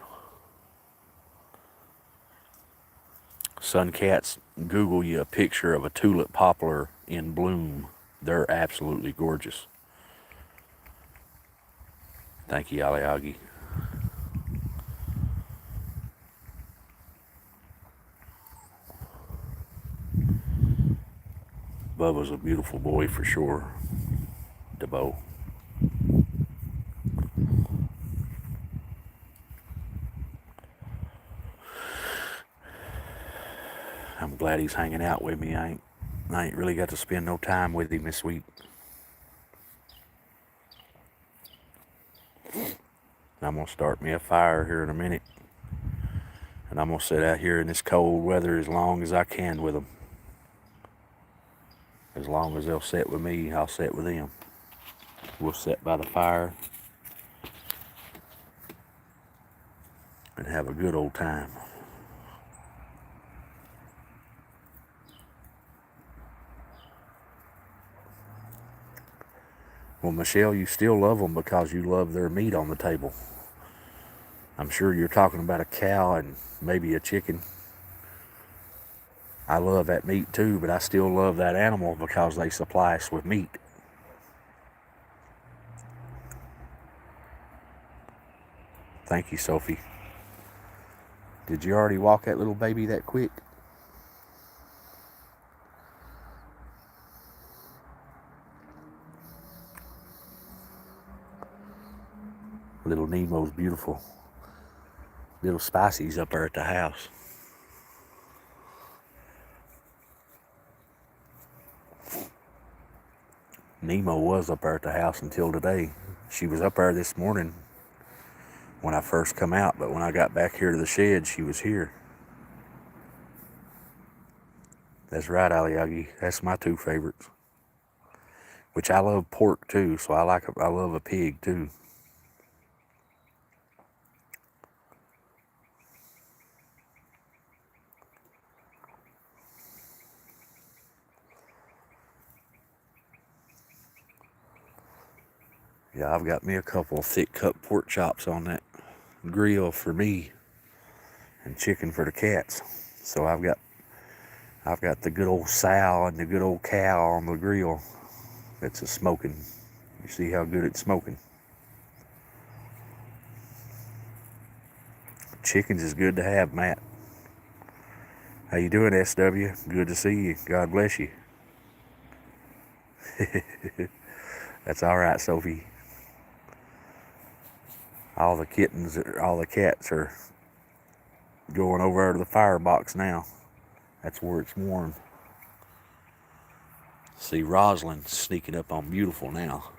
Sun cats, Google you a picture of a tulip poplar in bloom. They're absolutely gorgeous. Thank you, Aliagi. Bubba's a beautiful boy for sure. DeBow. I'm glad he's hanging out with me. I ain't really got to spend no time with him this week. I'm gonna start me a fire here in a minute, and And I'm going to sit out here in this cold weather as long as I can with them. As long as they'll sit with me, I'll sit with them. We'll sit by the fire and have a good old time. Well, Michelle, you still love them because you love their meat on the table. I'm sure you're talking about a cow and maybe a chicken. I love that meat too, but I still love that animal because they supply us with meat. Thank you, Sophie. Did you already walk that little baby that quick? Little Nemo's beautiful. Little Spicy's up there at the house. Nemo was up there at the house until today. She was up there this morning when I first come out, but when I got back here to the shed, she was here. That's right, Aliagi. That's my two favorites. Which I love pork too, so I love a pig too. Yeah, I've got me a couple of thick cut pork chops on that grill for me and chicken for the cats. So I've got the good old sow and the good old cow on the grill that's a smoking. You see how good it's smoking. Chickens is good to have, Matt. How you doing, SW? Good to see you. God bless you. That's all right, Sophie. All the cats are going over to the firebox now. That's where it's warm. See Rosalind's sneaking up on Beautiful now.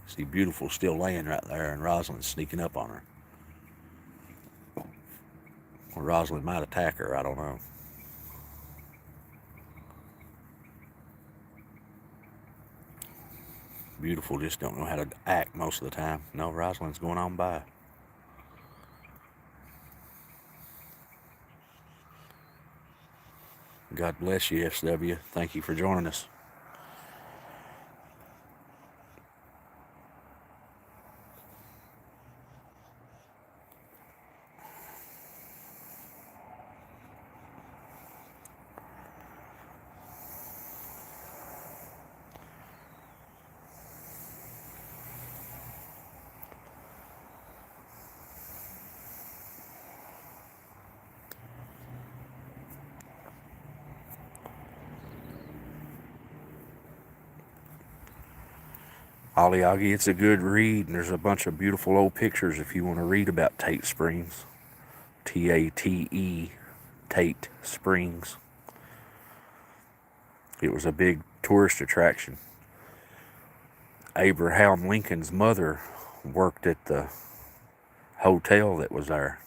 See Beautiful still laying right there, and Rosalind's sneaking up on her. Well, Rosalind might attack her, I don't know. Beautiful just don't know how to act most of the time. No, Rosalind's going on by. God bless you, SW. Thank you for joining us. Aliagi, it's a good read, and there's a bunch of beautiful old pictures if you want to read about Tate Springs. T-A-T-E, Tate Springs. It was a big tourist attraction. Abraham Lincoln's mother worked at the hotel that was there.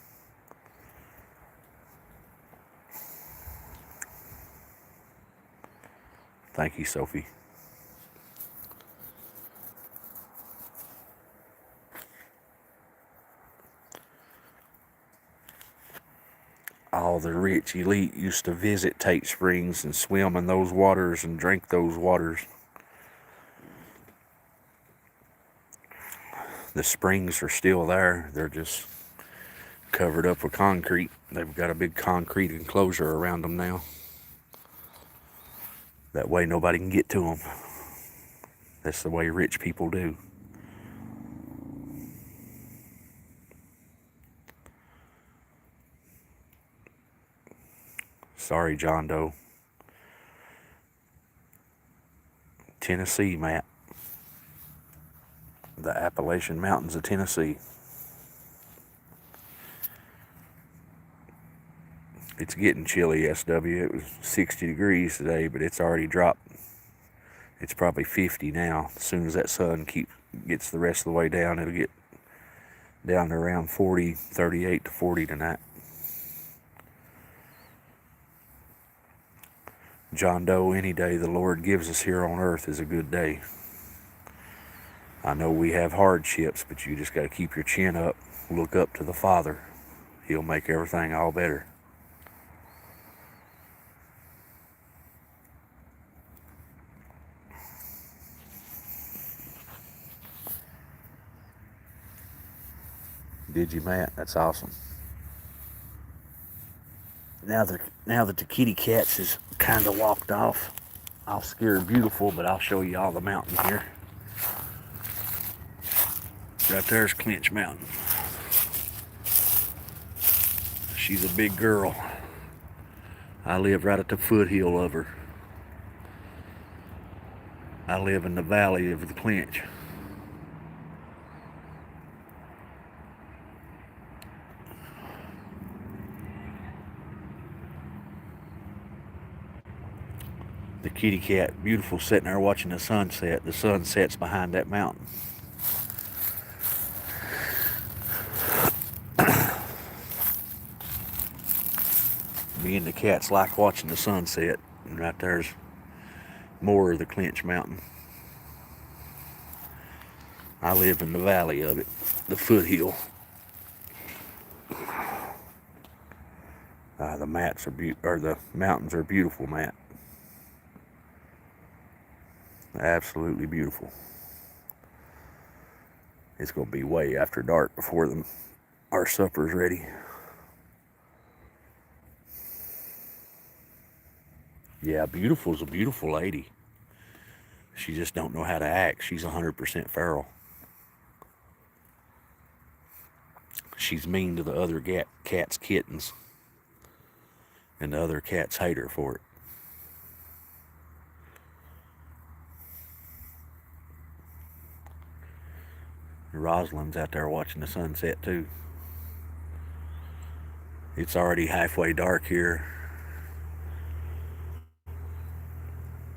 Thank you, Sophie. All the rich elite used to visit Tate Springs and swim in those waters and drink those waters. The springs are still there. They're just covered up with concrete. They've got a big concrete enclosure around them now. That way nobody can get to them. That's the way rich people do. Sorry, John Doe. Tennessee, Matt. The Appalachian Mountains of Tennessee. It's getting chilly, SW. It was 60 degrees today, but it's already dropped. It's probably 50 now. As soon as that sun gets the rest of the way down, it'll get down to around 40, 38 to 40 tonight. John Doe, any day the Lord gives us here on earth is a good day. I know we have hardships, but you just got to keep your chin up, look up to the Father. He'll make everything all better. Did you, Matt? That's awesome. Now that the kitty cats is kind of walked off, I'll scare Beautiful, but I'll show you all the mountain here. Right there's Clinch Mountain. She's a big girl. I live right at the foothill of her. I live in the valley of the Clinch. The kitty cat, Beautiful, sitting there watching the sunset. The sun sets behind that mountain. Me and the cats like watching the sunset. And right there's more of the Clinch Mountain. I live in the valley of it, the foothill. The mountains are beautiful, Matt. Absolutely beautiful. It's gonna be way after dark before our supper's ready. Yeah, Beautiful's a beautiful lady. She just don't know how to act. She's 100% feral. She's mean to the other cat's kittens, and the other cats hate her for it. Rosalind's out there watching the sunset too. It's already halfway dark here.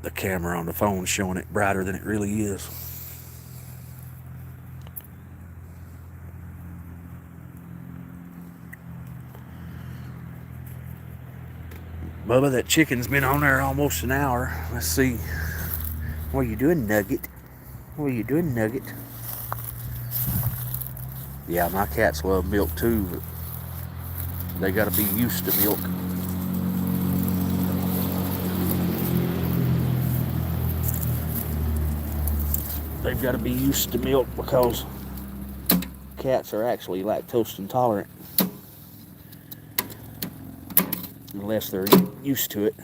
The camera on the phone's showing it brighter than it really is. Bubba, that chicken's been on there almost an hour. Let's see. What are you doing, Nugget? What are you doing, Nugget? Yeah, my cats love milk too, but they gotta be used to milk. They've got to be used to milk because cats are actually lactose intolerant unless they're used to it.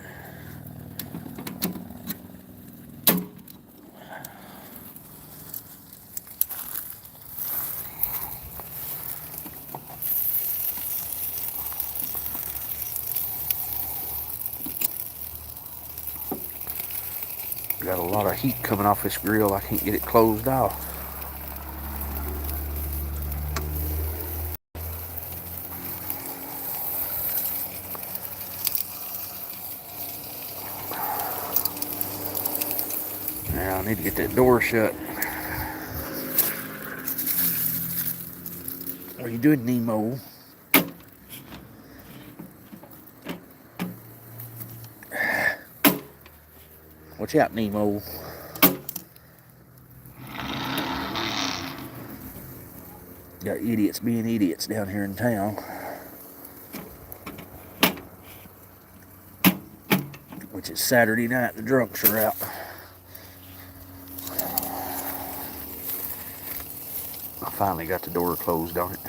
Got a lot of heat coming off this grill. I can't get it closed off. Now I need to get that door shut. What are you doing, Nemo? Watch out, Nemo. Got idiots being idiots down here in town. Which is Saturday night, the drunks are out. I finally got the door closed on it.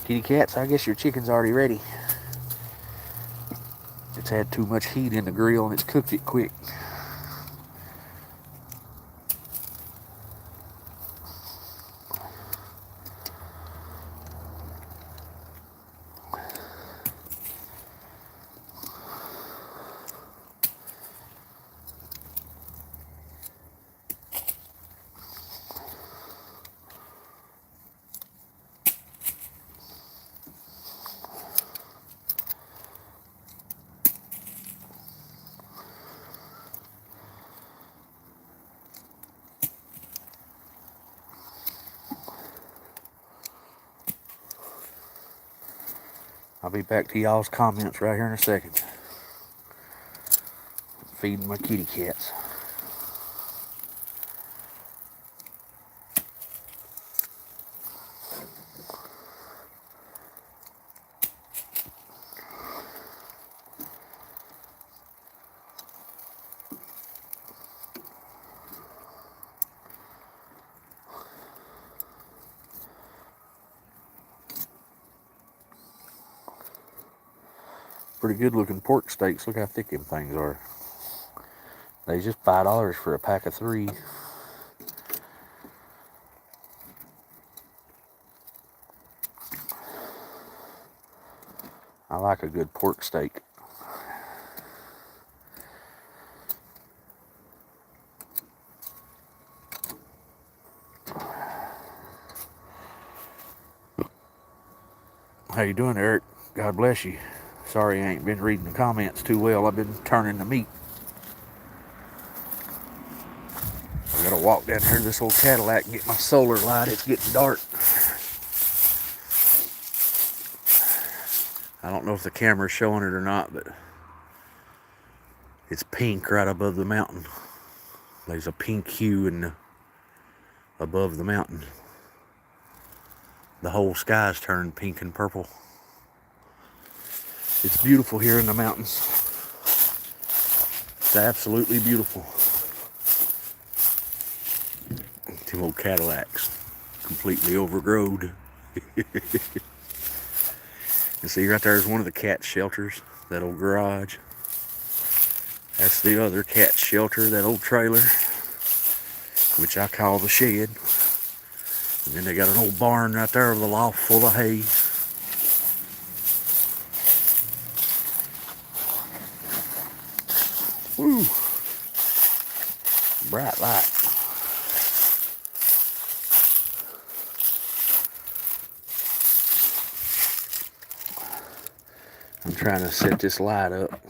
Kitty cats, I guess your chicken's already ready. It's had too much heat in the grill and it's cooked it quick. I'll be back to y'all's comments right here in a second. Feeding my kitty cats. Pretty good looking pork steaks. Look how thick them things are. They just $5 for a pack of 3. I like a good pork steak. How you doing, Eric? God bless you. Sorry I ain't been reading the comments too well. I've been turning the meat. I gotta walk down here to this old Cadillac and get my solar light. It's getting dark. I don't know if the camera's showing it or not, but it's pink right above the mountain. There's a pink hue above the mountain. The whole sky's turned pink and purple. It's beautiful here in the mountains. It's absolutely beautiful. Two old Cadillacs, completely overgrown. You see right there's one of the cat shelters, that old garage. That's the other cat shelter, that old trailer, which I call the shed. And then they got an old barn right there with a loft full of hay. Woo! Bright light. I'm trying to set this light up.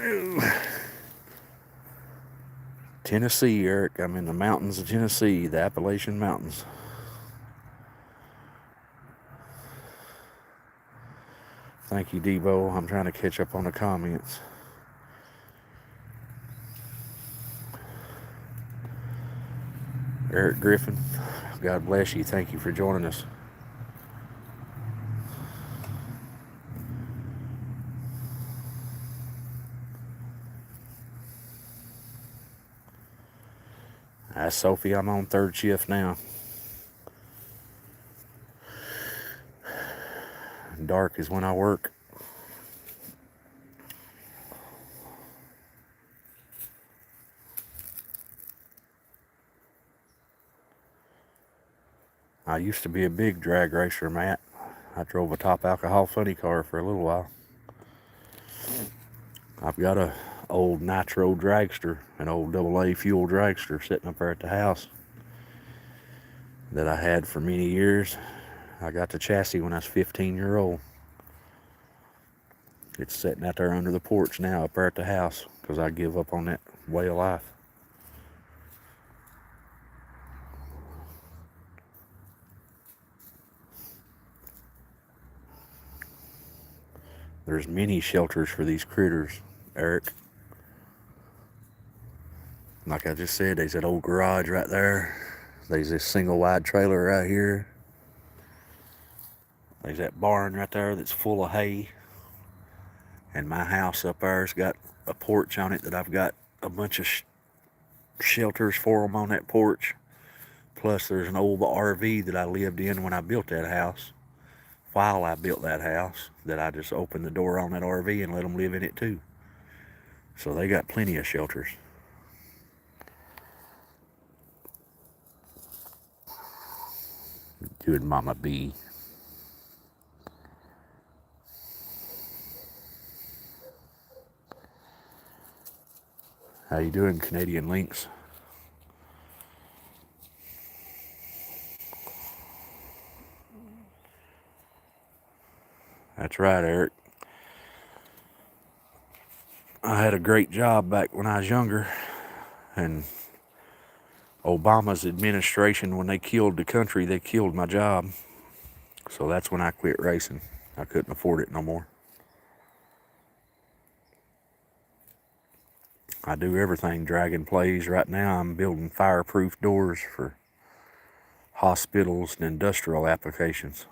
Ooh. Tennessee, Eric. I'm in the mountains of Tennessee, the Appalachian Mountains. Thank you, Debo. I'm trying to catch up on the comments. Eric Griffin, God bless you. Thank you for joining us. Hi, Sophie. I'm on 3rd shift now. Dark is when I work. I used to be a big drag racer, Matt. I drove a top alcohol funny car for a little while. I've got a old nitro dragster, an old AA fuel dragster sitting up there at the house that I had for many years. I got the chassis when I was 15-year old. It's sitting out there under the porch now up there at the house because I give up on that way of life. There's many shelters for these critters, Eric. Like I just said, there's that old garage right there. There's this single wide trailer right here. There's that barn right there that's full of hay. And my house up there's got a porch on it that I've got a bunch of shelters for them on that porch. Plus there's an old RV that I lived in when I built that house. While I built that house, that I just opened the door on that RV and let them live in it too. So they got plenty of shelters. Good Mama B. How you doing, Canadian Lynx? That's right, Eric. I had a great job back when I was younger, and Obama's administration, when they killed the country, they killed my job. So that's when I quit racing. I couldn't afford it no more. I do everything Dragon plays. Right now I'm building fireproof doors for hospitals and industrial applications.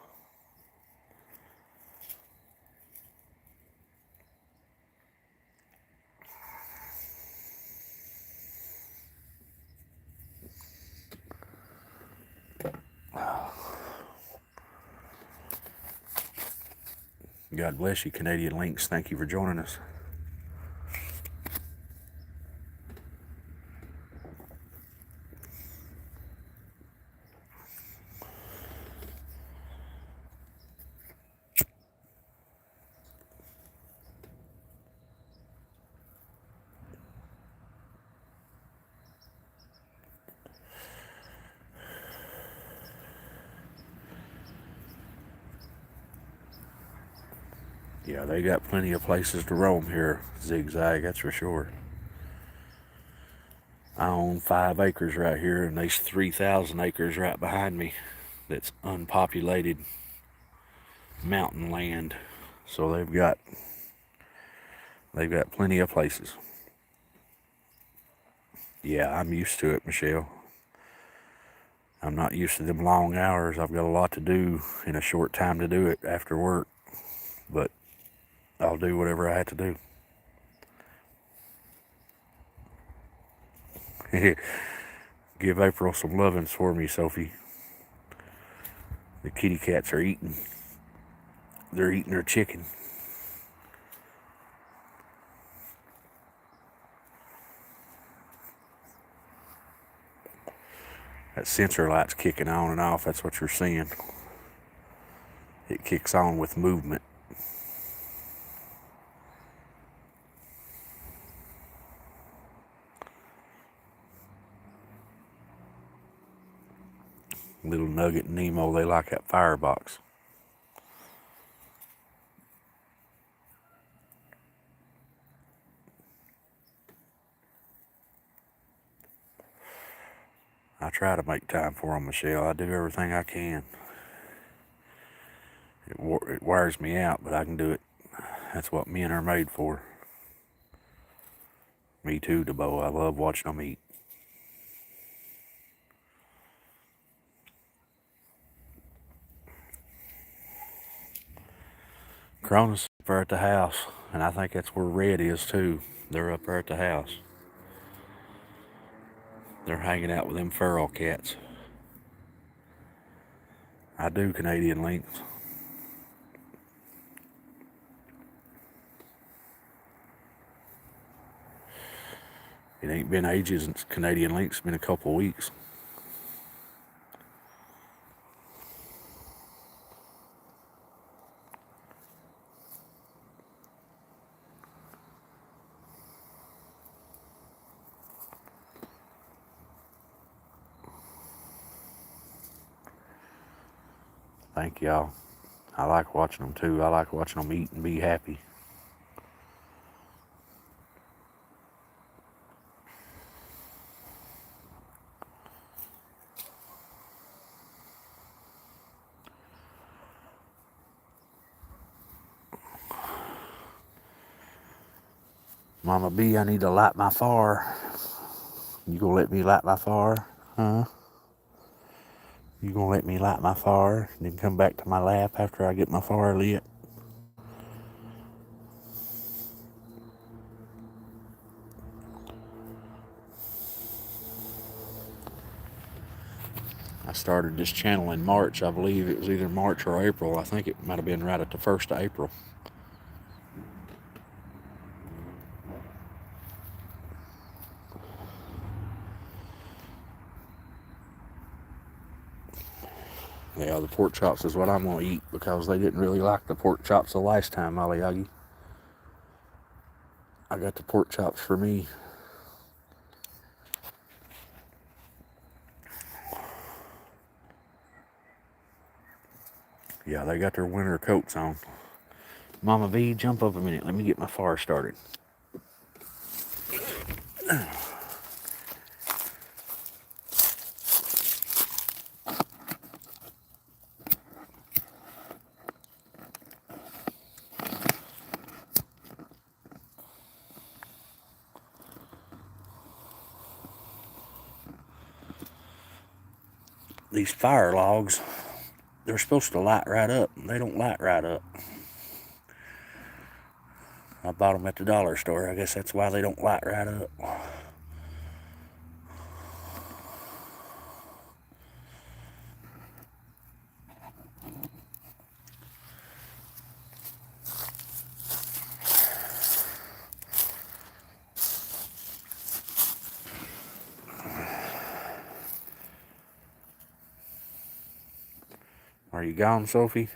God bless you, Canadian Lynx. Thank you for joining us. Yeah, they got plenty of places to roam here, Zigzag, that's for sure. I own 5 acres right here, and there's 3,000 acres right behind me that's unpopulated mountain land. So they've got plenty of places. Yeah, I'm used to it, Michelle. I'm not used to them long hours. I've got a lot to do in a short time to do it after work, but I'll do whatever I have to do. Give April some lovin's for me, Sophie. The kitty cats are eating. They're eating their chicken. That sensor light's kicking on and off. That's what you're seeing. It kicks on with movement. Little Nugget and Nemo, they like that firebox. I try to make time for them, Michelle. I do everything I can. It wears me out, but I can do it. That's what men are made for. Me too, DeBo. I love watching them eat. Cronus up there at the house, and I think that's where Red is too. They're up there at the house. They're hanging out with them feral cats. I do, Canadian Lynx. It ain't been ages since Canadian Lynx. It's been a couple weeks. Thank y'all. I like watching them too. I like watching them eat and be happy. Mama B, I need to light my fire. You gonna let me light my fire? Huh? You gonna let me light my fire and then come back to my lap after I get my fire lit? I started this channel in March. I believe it was either March or April. I think it might have been right at the 1st of April. Yeah, the pork chops is what I'm gonna eat because they didn't really like the pork chops the last time, Aliagi. I got the pork chops for me. Yeah, they got their winter coats on. Mama V, jump up a minute. Let me get my fire started. These fire logs, they're supposed to light right up. They don't light right up. I bought them at the dollar store. I guess that's why they don't light right up. Are you gone, Sophie?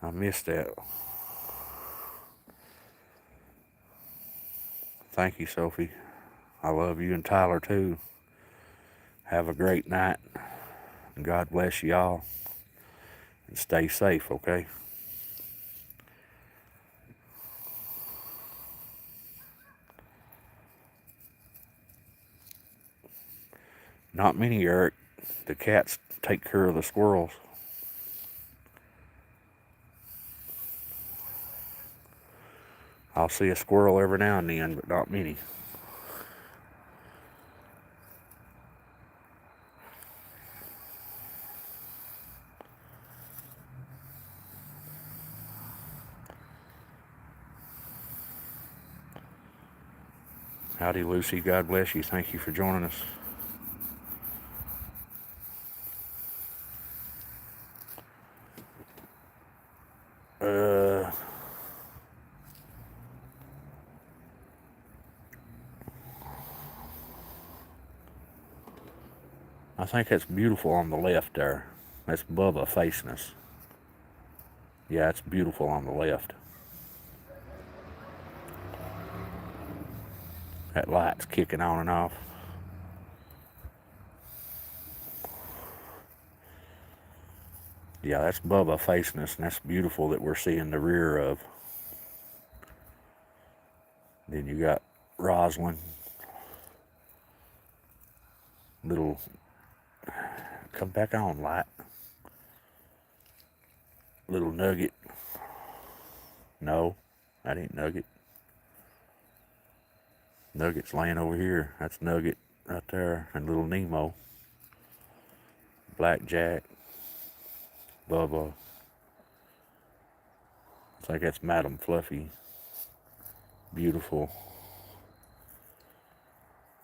I missed that. Thank you, Sophie. I love you and Tyler too. Have a great night. And God bless you all. And stay safe, okay? Not many, Eric. The cats take care of the squirrels. I'll see a squirrel every now and then, but not many. Howdy, Lucy. God bless you. Thank you for joining us. I think that's beautiful on the left there. That's Bubba facing us. Yeah, it's beautiful on the left. That light's kicking on and off. Yeah, that's Bubba facing us, and that's beautiful that we're seeing the rear of. Then you got Rosalind. Little, come back on, light. Little Nugget. No, that ain't Nugget. Nugget's laying over here. That's Nugget right there. And little Nemo. Blackjack. Bubba. I think that's Madam Fluffy. Beautiful.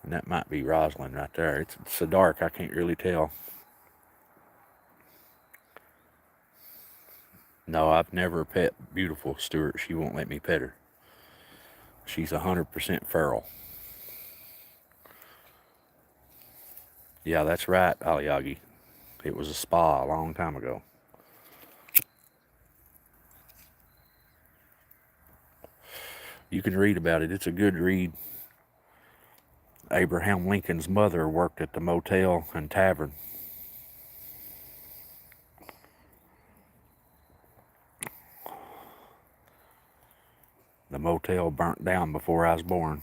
And that might be Rosalind right there. It's so dark I can't really tell. No, I've never pet Beautiful Stewart. She won't let me pet her. She's 100% feral. Yeah, that's right, Aliagi. It was a spa a long time ago. You can read about it. It's a good read. Abraham Lincoln's mother worked at the motel and tavern. The motel burnt down before I was born.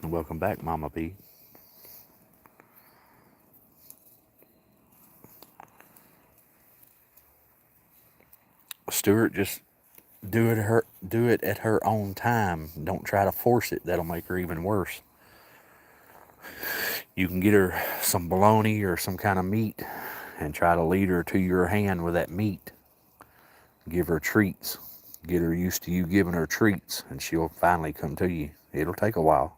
And welcome back, Mama P. Stuart, just do it at her own time. Don't try to force it. That'll make her even worse. You can get her some bologna or some kind of meat and try to lead her to your hand with that meat. Give her treats. Get her used to you giving her treats, and she'll finally come to you. It'll take a while.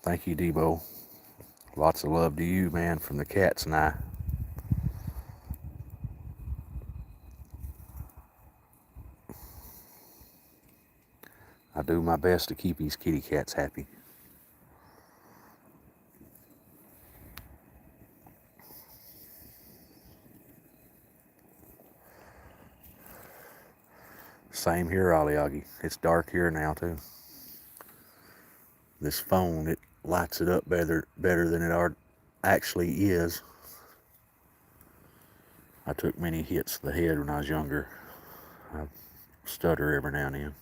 Thank you, Debo. Lots of love to you, man, from the cats and I. I do my best to keep these kitty cats happy. Same here, Aliagi. It's dark here now, too. This phone, it lights it up better than it actually is. I took many hits to the head when I was younger. I stutter every now and then.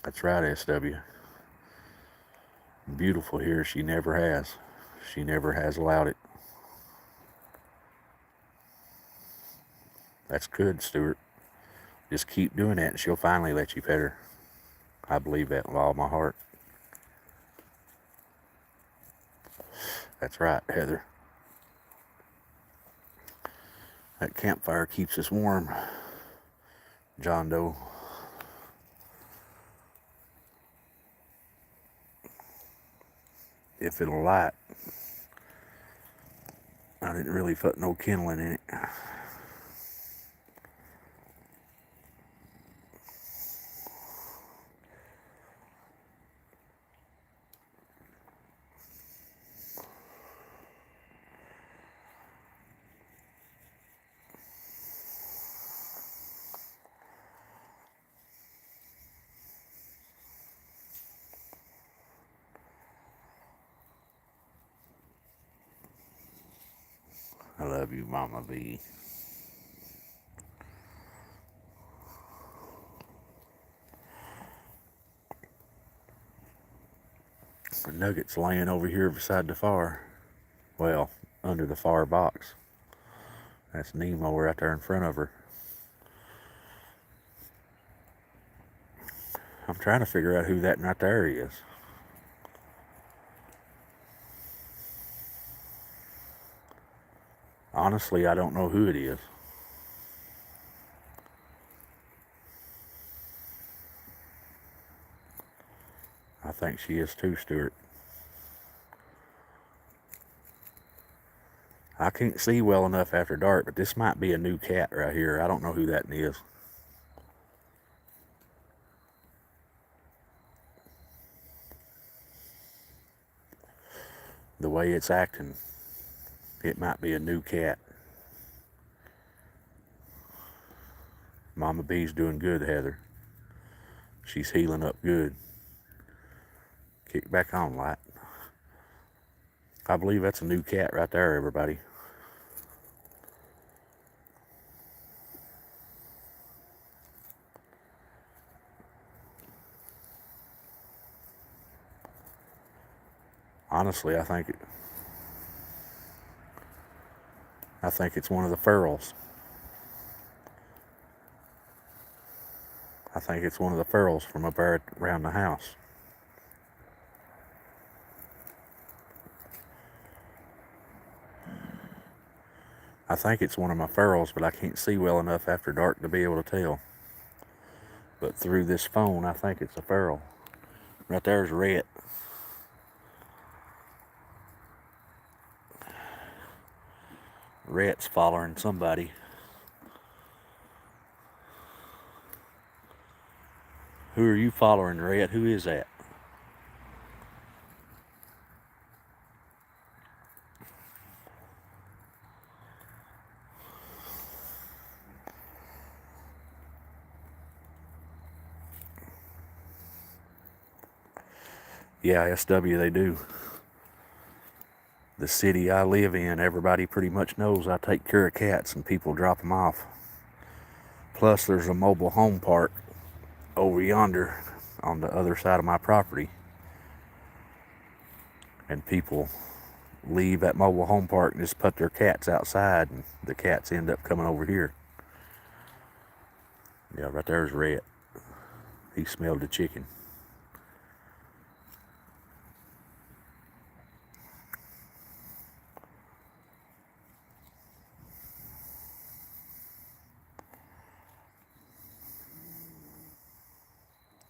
That's right, SW. Beautiful here, she never has. She never has allowed it. That's good, Stuart. Just keep doing that and she'll finally let you pet her. I believe that with all my heart. That's right, Heather. That campfire keeps us warm, John Doe. If it'll light. I didn't really put no kindling in it. I love you, Mama B. The Nugget's laying over here beside the fire. Well, under the fire box. That's Nemo right there in front of her. I'm trying to figure out who that right there is. Honestly, I don't know who it is. I think she is too, Stuart. I can't see well enough after dark, but this might be a new cat right here. I don't know who that is. The way it's acting, it might be a new cat. Mama B's doing good, Heather. She's healing up good. Kick back on, Light. I believe that's a new cat right there, everybody. Honestly, I think it's one of the ferals. I think it's one of the ferals from up there around the house. I think it's one of my ferals, but I can't see well enough after dark to be able to tell. But through this phone, I think it's a feral. Right there's Rhett. Rhett's following somebody. Who are you following, Rhett? Who is that? Yeah, SW, they do. The city I live in, everybody pretty much knows I take care of cats and people drop them off. Plus, there's a mobile home park over yonder on the other side of my property. And people leave that mobile home park and just put their cats outside, and the cats end up coming over here. Yeah, right there's Red. He smelled the chicken.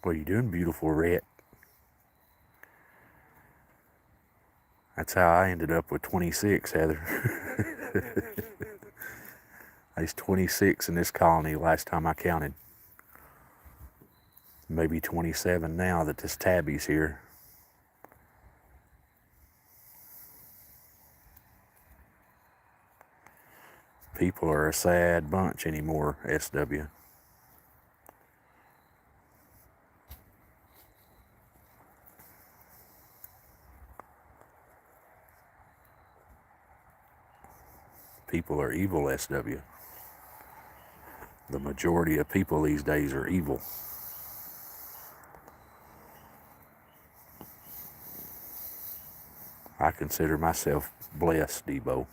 What are you doing, beautiful Red? That's how I ended up with 26, Heather. There's 26 in this colony last time I counted. Maybe 27 now that this tabby's here. People are a sad bunch anymore, SW. People are evil, SW. The majority of people these days are evil. I consider myself blessed, Debo.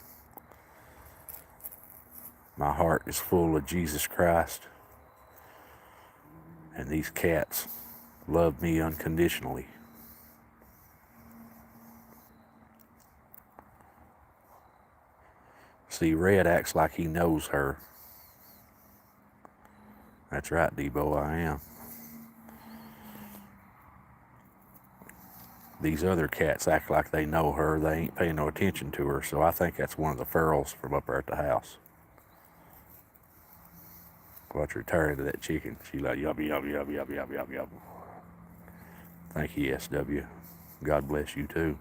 My heart is full of Jesus Christ, and these cats love me unconditionally. See, Red acts like he knows her. That's right, Debo, I am. These other cats act like they know her. They ain't paying no attention to her, so I think that's one of the ferals from up there at the house. Watch her turn to that chicken. She like, yum, yum, yum, yum, yum, yum, yum. Thank you, SW. God bless you, too.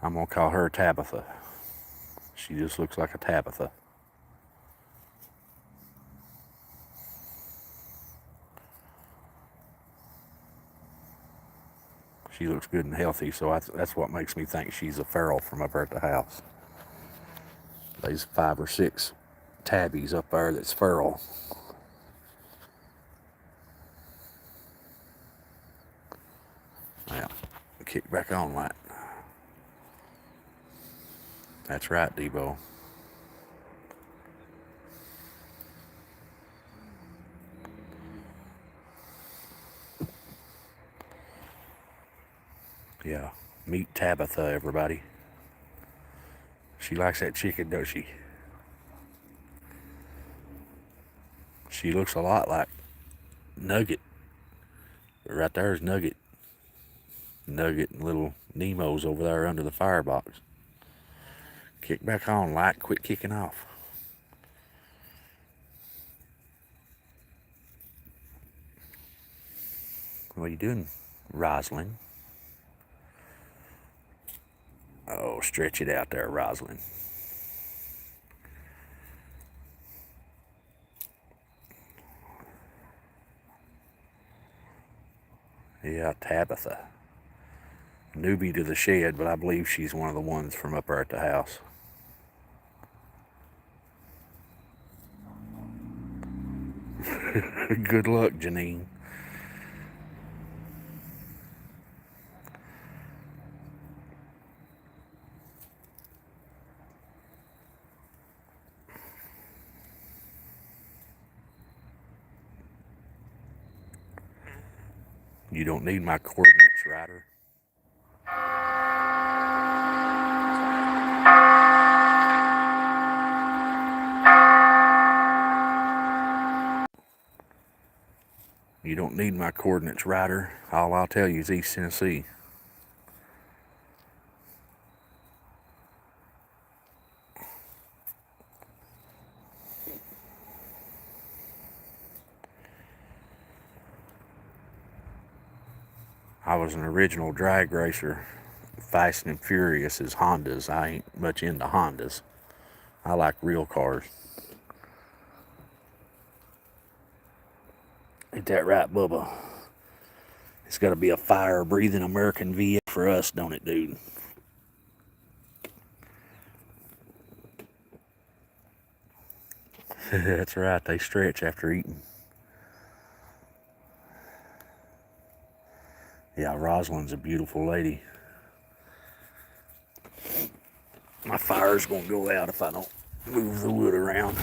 I'm going to call her Tabitha. She just looks like a Tabitha. She looks good and healthy, so that's what makes me think she's a feral from up there at the house. There's 5 or 6 tabbies up there that's feral. Now, kick back on that. That's right, Debo. Yeah, meet Tabitha, everybody. She likes that chicken, does she? She looks a lot like Nugget. Right there's Nugget. Nugget and little Nemo's over there under the firebox. Kick back on, Light. Quit kicking off. What are you doing, Rosalind? Oh, stretch it out there, Rosalind. Yeah, Tabitha. Newbie to the shed, but I believe she's one of the ones from up there at the house. Good luck, Janine. You don't need my coordinates, Ryder. You don't need my coordinates, Ryder. All I'll tell you is East Tennessee. I was an original drag racer, Fast and Furious as Hondas. I ain't much into Hondas. I like real cars. Ain't that right, Bubba? It's got to be a fire-breathing American V8 for us, don't it, dude? That's right, they stretch after eating. Yeah, Rosalind's a beautiful lady. My fire's gonna go out if I don't move the wood around.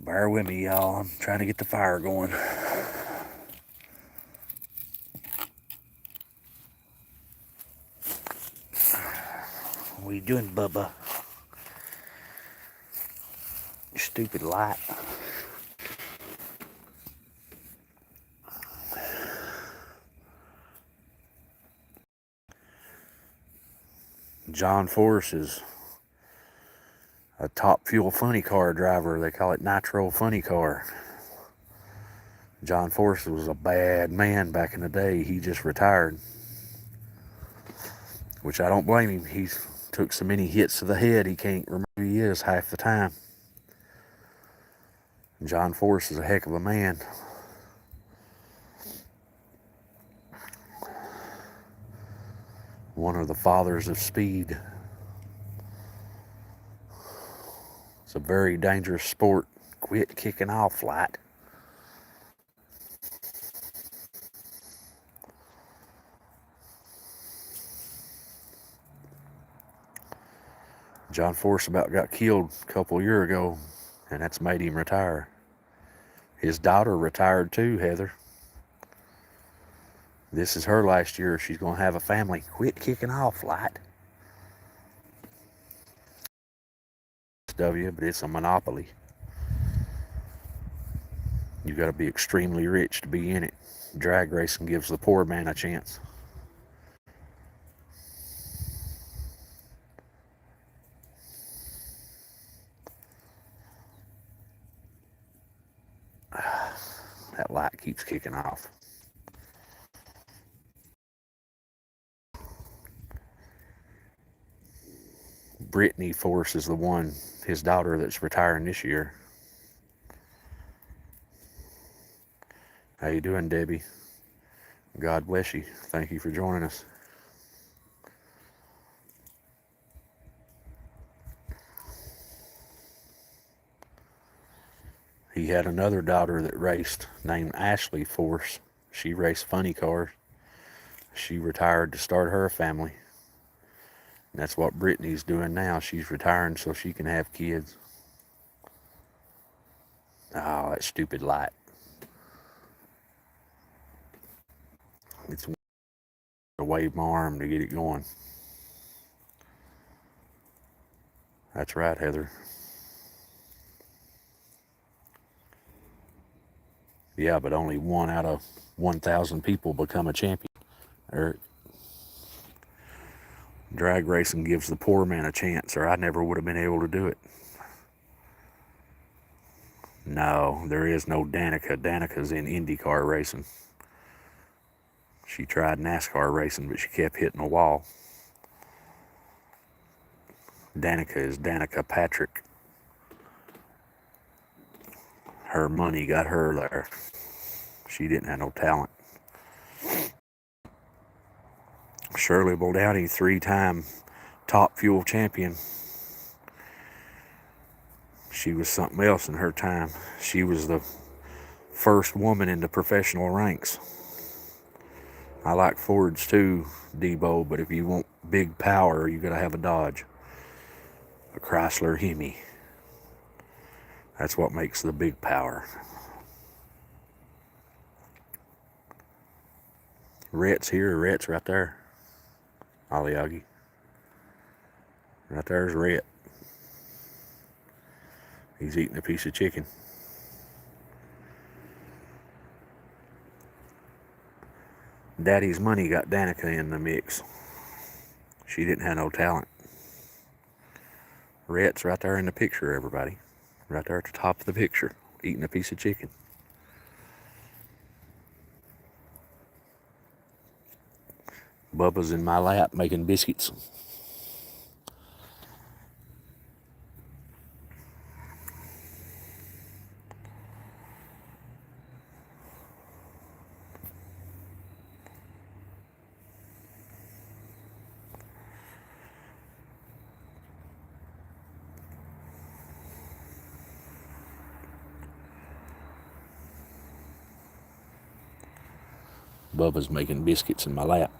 Bear with me, y'all. I'm trying to get the fire going. What are you doing, Bubba? You stupid light. John Force is a top fuel funny car driver. They call it nitro funny car. John Force was a bad man back in the day. He just retired, which I don't blame him. He took so many hits to the head he can't remember who he is half the time. John Force is a heck of a man. One of the fathers of speed. It's a very dangerous sport. Quit kicking off, light. John Force about got killed a couple of years ago, and that's made him retire. His daughter retired too, Heather. This is her last year. She's going to have a family. Quit kicking off, light. W, but it's a monopoly. You got to be extremely rich to be in it. Drag racing gives the poor man a chance. That light keeps kicking off. Brittany Force is the one, his daughter, that's retiring this year. How you doing, Debbie? God bless you. Thank you for joining us. He had another daughter that raced named Ashley Force. She raced funny cars. She retired to start her family. And that's what Brittany's doing now. She's retiring so she can have kids. Oh, that stupid light. It's to wave my arm to get it going. That's right, Heather. Yeah, but only 1 out of 1,000 people become a champion. Drag racing gives the poor man a chance, or I never would have been able to do it. No, there is no Danica. Danica's in IndyCar racing. She tried NASCAR racing, but she kept hitting the wall. Danica is Danica Patrick. Her money got her there. She didn't have no talent. Shirley Boldowney, 3-time top fuel champion. She was something else in her time. She was the first woman in the professional ranks. I like Fords too, Debo, but if you want big power, you gotta have a Dodge. A Chrysler Hemi. That's what makes the big power. Rhett's here. Rhett's right there. Aliagi. Right there's Rhett. He's eating a piece of chicken. Daddy's money got Danica in the mix. She didn't have no talent. Rhett's right there in the picture, everybody. Right there at the top of the picture, eating a piece of chicken. Bubba's in my lap making biscuits. Bubba's making biscuits in my lap.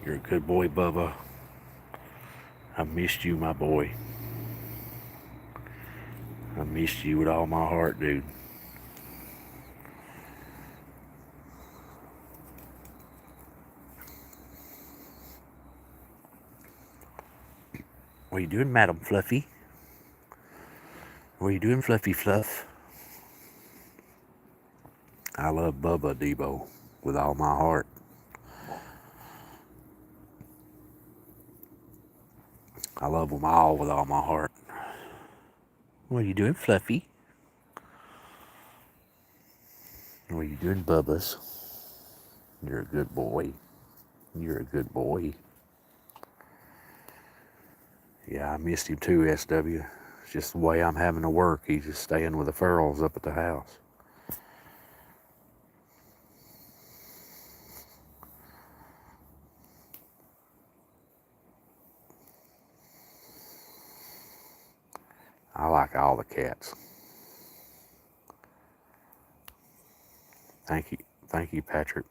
You're a good boy, Bubba. I missed you, my boy. I missed you with all my heart, dude. What are you doing, Madam Fluffy? What are you doing, Fluffy Fluff? I love Bubba, Debo, with all my heart. I love them all with all my heart. What are you doing, Fluffy? What are you doing, Bubba's? You're a good boy. You're a good boy. Yeah, I missed him too, SW. It's just the way I'm having to work. He's just staying with the Furls up at the house. I like all the cats. Thank you, Patrick.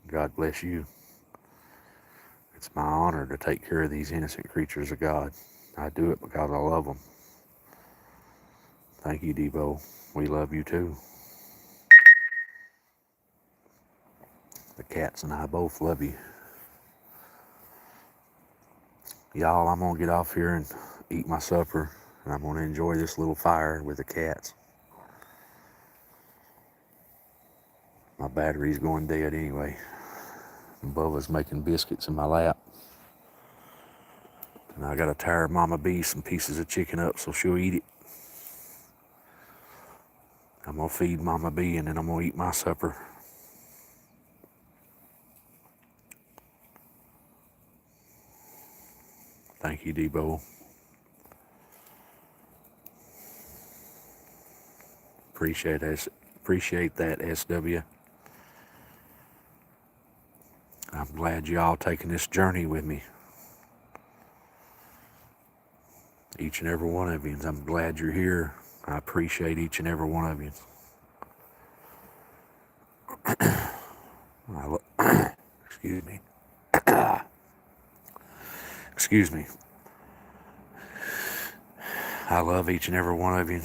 God bless you. It's my honor to take care of these innocent creatures of God. I do it because I love them. Thank you, Debo. We love you too. The cats and I both love you. Y'all, I'm going to get off here and eat my supper. And I'm going to enjoy this little fire with the cats. My battery's going dead anyway. Bubba's making biscuits in my lap. And I got to tire Mama B some pieces of chicken up so she'll eat it. I'm going to feed Mama B and then I'm going to eat my supper. Thank you, Debo. Appreciate that, SW. I'm glad y'all taking this journey with me. Each and every one of you. I'm glad you're here. I appreciate each and every one of you. Excuse me. Excuse me. I love each and every one of you.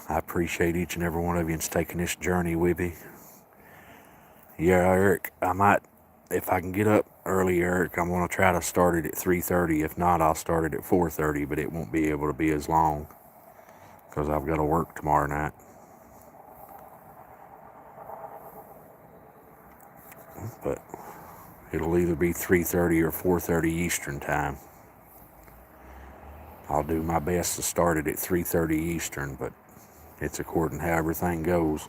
I appreciate each and every one of you taking this journey with me. Yeah, Eric, I might, if I can get up early, Eric, I'm going to try to start it at 3:30. If not, I'll start it at 4:30, but it won't be able to be as long because I've got to work tomorrow night. But it'll either be 3:30 or 4:30 Eastern time. I'll do my best to start it at 3:30 Eastern, but it's according to how everything goes.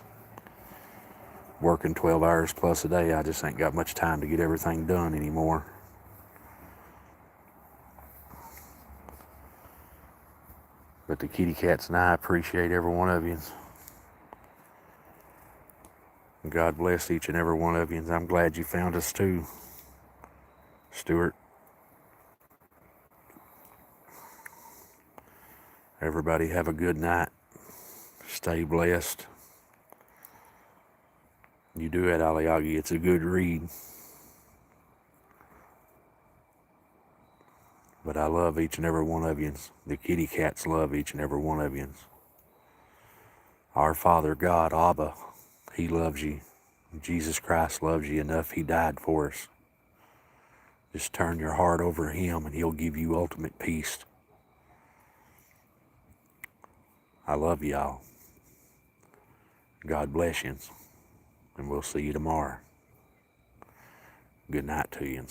Working 12 hours plus a day, I just ain't got much time to get everything done anymore. But the kitty cats and I appreciate every one of you. God bless each and every one of you. I'm glad you found us too, Stuart. Everybody have a good night. Stay blessed. You do it, Aliagi. It's a good read. But I love each and every one of you. The kitty cats love each and every one of you. Our Father God, Abba, He loves you. Jesus Christ loves you enough. He died for us. Just turn your heart over to Him and He'll give you ultimate peace. I love y'all. God bless you. And we'll see you tomorrow. Good night to you.